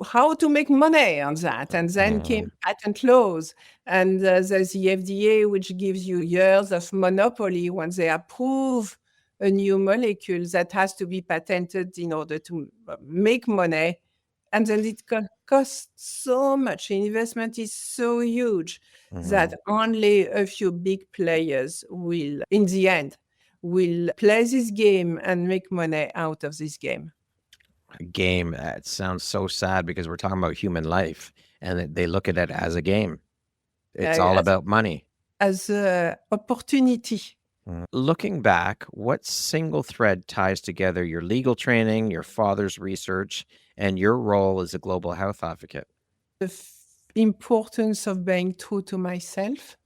[SPEAKER 2] how to make money on that. And then came patent laws. And there's the FDA, which gives you years of monopoly when they approve a new molecule that has to be patented in order to make money. And then it costs so much. The investment is so huge that only a few big players will, in the end, will play this game and make money out of this game.
[SPEAKER 1] A game. That sounds so sad because we're talking about human life and they look at it as a game. It's all about money.
[SPEAKER 2] As an opportunity.
[SPEAKER 1] Looking back, what single thread ties together your legal training, your father's research, and your role as a global health advocate?
[SPEAKER 2] The importance of being true to myself,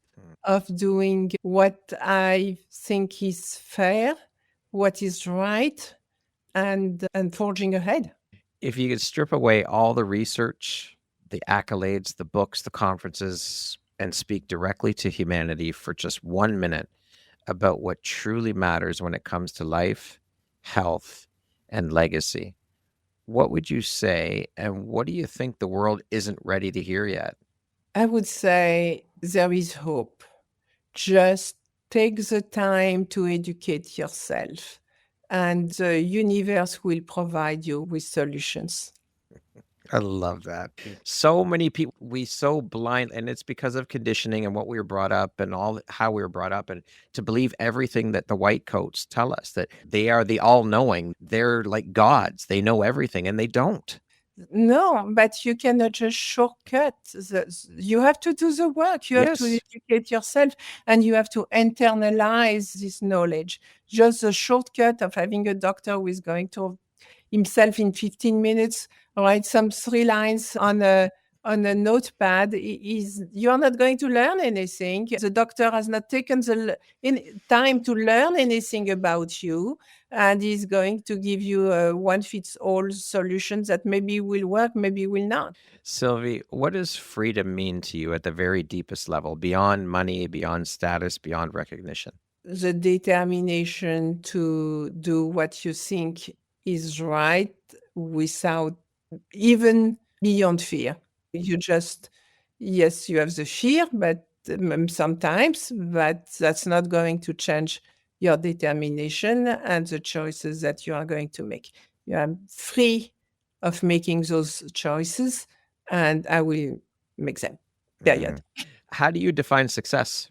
[SPEAKER 2] of doing what I think is fair, what is right, and forging ahead.
[SPEAKER 1] If you could strip away all the research, the accolades, the books, the conferences, and speak directly to humanity for just 1 minute about what truly matters when it comes to life, health, and legacy, what would you say, and what do you think the world isn't ready to hear yet?
[SPEAKER 2] I would say there is hope. Just take the time to educate yourself, and the universe will provide you with solutions.
[SPEAKER 1] I love that. So many people, we so blind, and it's because of conditioning and what we were brought up and all how we were brought up, and to believe everything that the white coats tell us, that they are the all-knowing, they're like gods, they know everything, and they don't.
[SPEAKER 2] No, but you cannot just shortcut. You have to do the work. You have to educate yourself, and you have to internalize this knowledge. Just the shortcut of having a doctor who is going to himself in 15 minutes write some 3 lines on a notepad, you are not going to learn anything. The doctor has not taken the time to learn anything about you, and is going to give you a one-fits-all solution that maybe will work, maybe will not.
[SPEAKER 1] Sylvie, what does freedom mean to you at the very deepest level, beyond money, beyond status, beyond recognition?
[SPEAKER 2] The determination to do what you think is right without even beyond fear. You just, yes, you have the fear, but sometimes, but that's not going to change your determination and the choices that you are going to make. You are free of making those choices, and I will make them. Period.
[SPEAKER 1] How do you define success?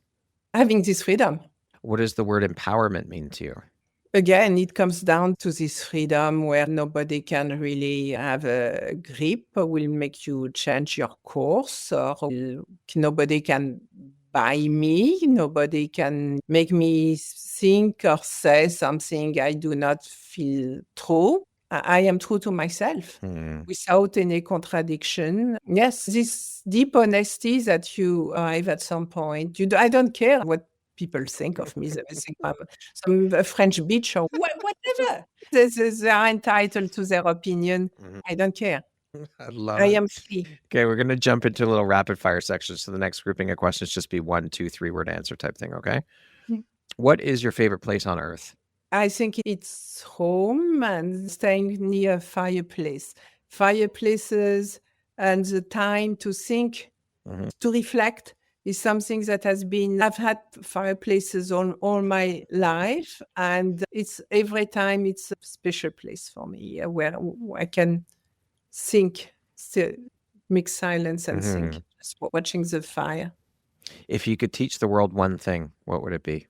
[SPEAKER 2] Having this freedom.
[SPEAKER 1] What does the word empowerment mean to you?
[SPEAKER 2] Again, it comes down to this freedom where nobody can really have a grip, will make you change your course, or nobody can buy me, nobody can make me think or say something I do not feel true. I am true to myself without any contradiction. Yes, this deep honesty that you arrive at some point. I don't care what people think of me. They think I'm some French bitch or whatever. They are entitled to their opinion. I don't care. I am free.
[SPEAKER 1] Okay, we're going to jump into a little rapid fire section. So the next grouping of questions just be 1, 2, 3 word answer type thing, okay? What is your favorite place on earth?
[SPEAKER 2] I think it's home and staying near a fireplace. Fireplaces and the time to think, to reflect is something that I've had fireplaces on all my life, and it's every time it's a special place for me where I can think, make silence and think, just watching the fire.
[SPEAKER 1] If you could teach the world one thing, what would it be?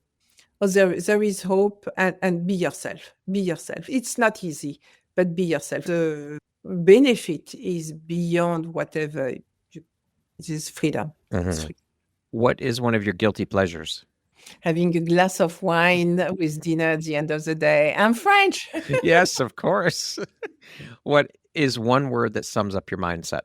[SPEAKER 2] Oh, there is hope, and be yourself. Be yourself. It's not easy, but be yourself. The benefit is beyond whatever it is freedom. It's free.
[SPEAKER 1] What is one of your guilty pleasures?
[SPEAKER 2] Having a glass of wine with dinner at the end of the day. I'm French.
[SPEAKER 1] Yes, of course. What is one word that sums up your mindset?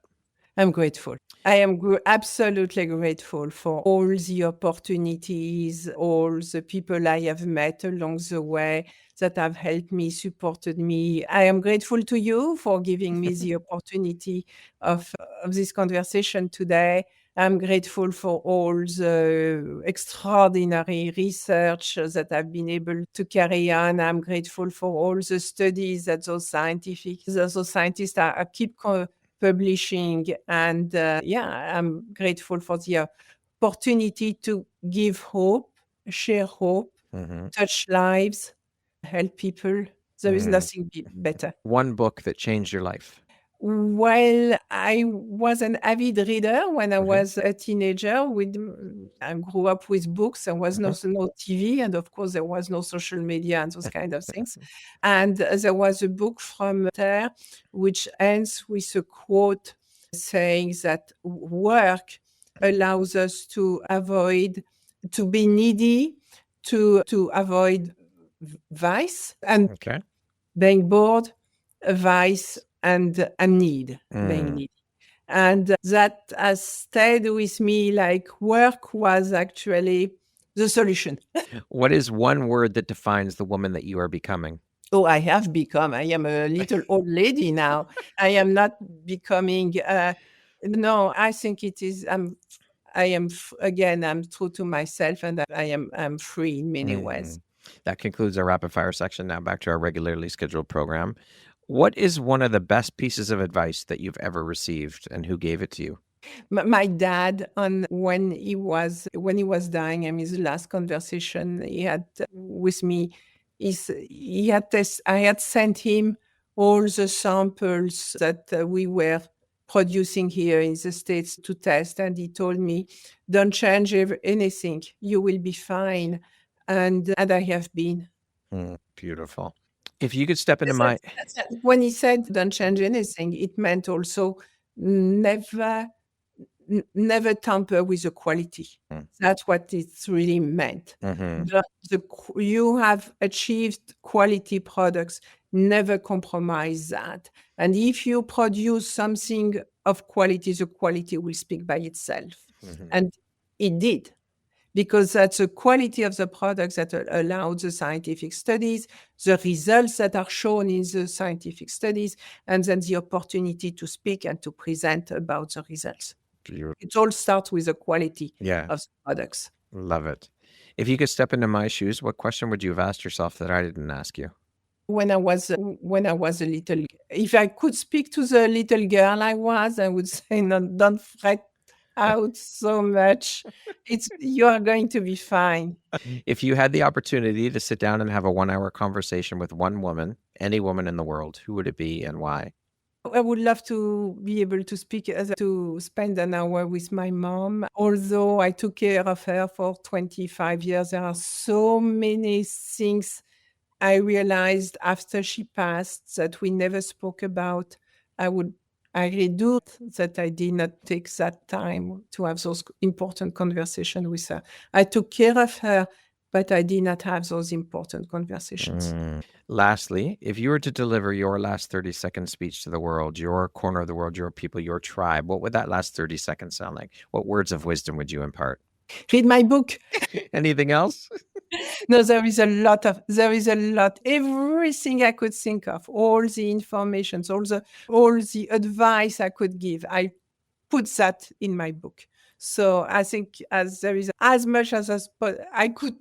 [SPEAKER 2] I'm grateful. I am absolutely grateful for all the opportunities, all the people I have met along the way that have helped me, supported me. I am grateful to you for giving me the opportunity of this conversation today. I'm grateful for all the extraordinary research that I've been able to carry on. I'm grateful for all the studies that those scientists keep publishing. And I'm grateful for the opportunity to give hope, share hope, touch lives, help people. There is nothing better.
[SPEAKER 1] One book that changed your life.
[SPEAKER 2] Well, I was an avid reader when I was a teenager. I grew up with books. There was no TV, and of course, there was no social media and those kind of things. And there was a book from Pasteur, which ends with a quote saying that work allows us to be needy, to avoid vice, and being bored, vice, and need, being needy. And that has stayed with me, like work was actually the solution.
[SPEAKER 1] What is one word that defines the woman that you are becoming?
[SPEAKER 2] Oh, I have become. I am a little old lady now. I am not becoming. No, I think it is. I'm true to myself, and I'm free in many ways.
[SPEAKER 1] That concludes our rapid fire section. Now back to our regularly scheduled program. What is one of the best pieces of advice that you've ever received, and who gave it to you?
[SPEAKER 2] My dad, when he was dying, and his last conversation he had with me, I had sent him all the samples that we were producing here in the States to test, and he told me, "Don't change anything. You will be fine." And I have been.
[SPEAKER 1] Beautiful. If you could step into
[SPEAKER 2] when he said don't change anything, it meant also never tamper with the quality. That's what it really meant. You have achieved quality products, never compromise that. And if you produce something of quality, the quality will speak by itself. And it did. Because that's the quality of the products that allow the scientific studies, the results that are shown in the scientific studies, and then the opportunity to speak and to present about the results. It all starts with the quality of the products.
[SPEAKER 1] Love it. If you could step into my shoes, what question would you have asked yourself that I didn't ask you?
[SPEAKER 2] When I was a little, if I could speak to the little girl I would say, no, don't fret out so much. You are going to be fine.
[SPEAKER 1] If you had the opportunity to sit down and have a 1-hour conversation with one woman, any woman in the world, who would it be and why?
[SPEAKER 2] I would love to be able to spend an hour with my mom. Although I took care of her for 25 years, there are so many things I realized after she passed that we never spoke about. I redo that I did not take that time to have those important conversations with her. I took care of her, but I did not have those important conversations.
[SPEAKER 1] Lastly, if you were to deliver your last 30-second speech to the world, your corner of the world, your people, your tribe, what would that last 30 seconds sound like? What words of wisdom would you impart?
[SPEAKER 2] Read my book.
[SPEAKER 1] Anything else?
[SPEAKER 2] No, there is a lot. Everything I could think of, all the information, all the advice I could give, I put that in my book. So I think as there is as much as I could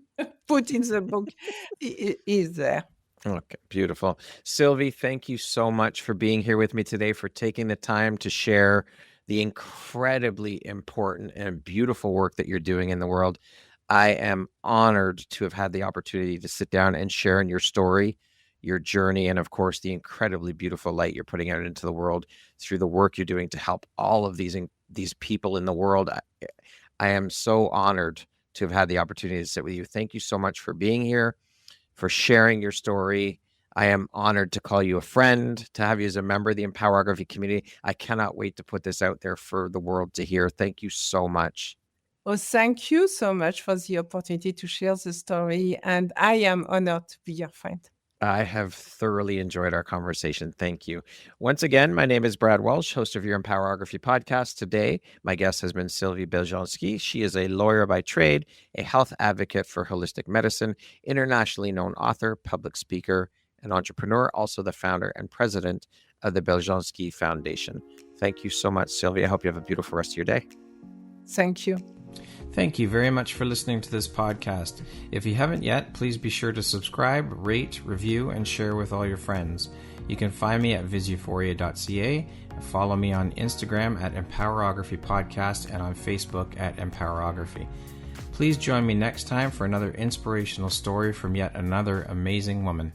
[SPEAKER 2] put in the book is there.
[SPEAKER 1] Okay, beautiful. Sylvie, thank you so much for being here with me today, for taking the time to share the incredibly important and beautiful work that you're doing in the world. I am honored to have had the opportunity to sit down and share in your story, your journey, and of course, the incredibly beautiful light you're putting out into the world through the work you're doing to help all of these people in the world. I am so honored to have had the opportunity to sit with you. Thank you so much for being here, for sharing your story. I am honored to call you a friend, to have you as a member of the Empowerography community. I cannot wait to put this out there for the world to hear. Thank you so much.
[SPEAKER 2] Well, thank you so much for the opportunity to share the story, and I am honored to be your friend.
[SPEAKER 1] I have thoroughly enjoyed our conversation. Thank you. Once again, my name is Brad Welsh, host of your Empowerography podcast. Today, my guest has been Sylvie Beljanski. She is a lawyer by trade, a health advocate for holistic medicine, internationally known author, public speaker, and entrepreneur, also the founder and president of the Beljanski Foundation. Thank you so much, Sylvie. I hope you have a beautiful rest of your day.
[SPEAKER 2] Thank you.
[SPEAKER 1] Thank you very much for listening to this podcast. If you haven't yet, please be sure to subscribe, rate, review, and share with all your friends. You can find me at visuphoria.ca, and follow me on Instagram at Empowerography Podcast and on Facebook at Empowerography. Please join me next time for another inspirational story from yet another amazing woman.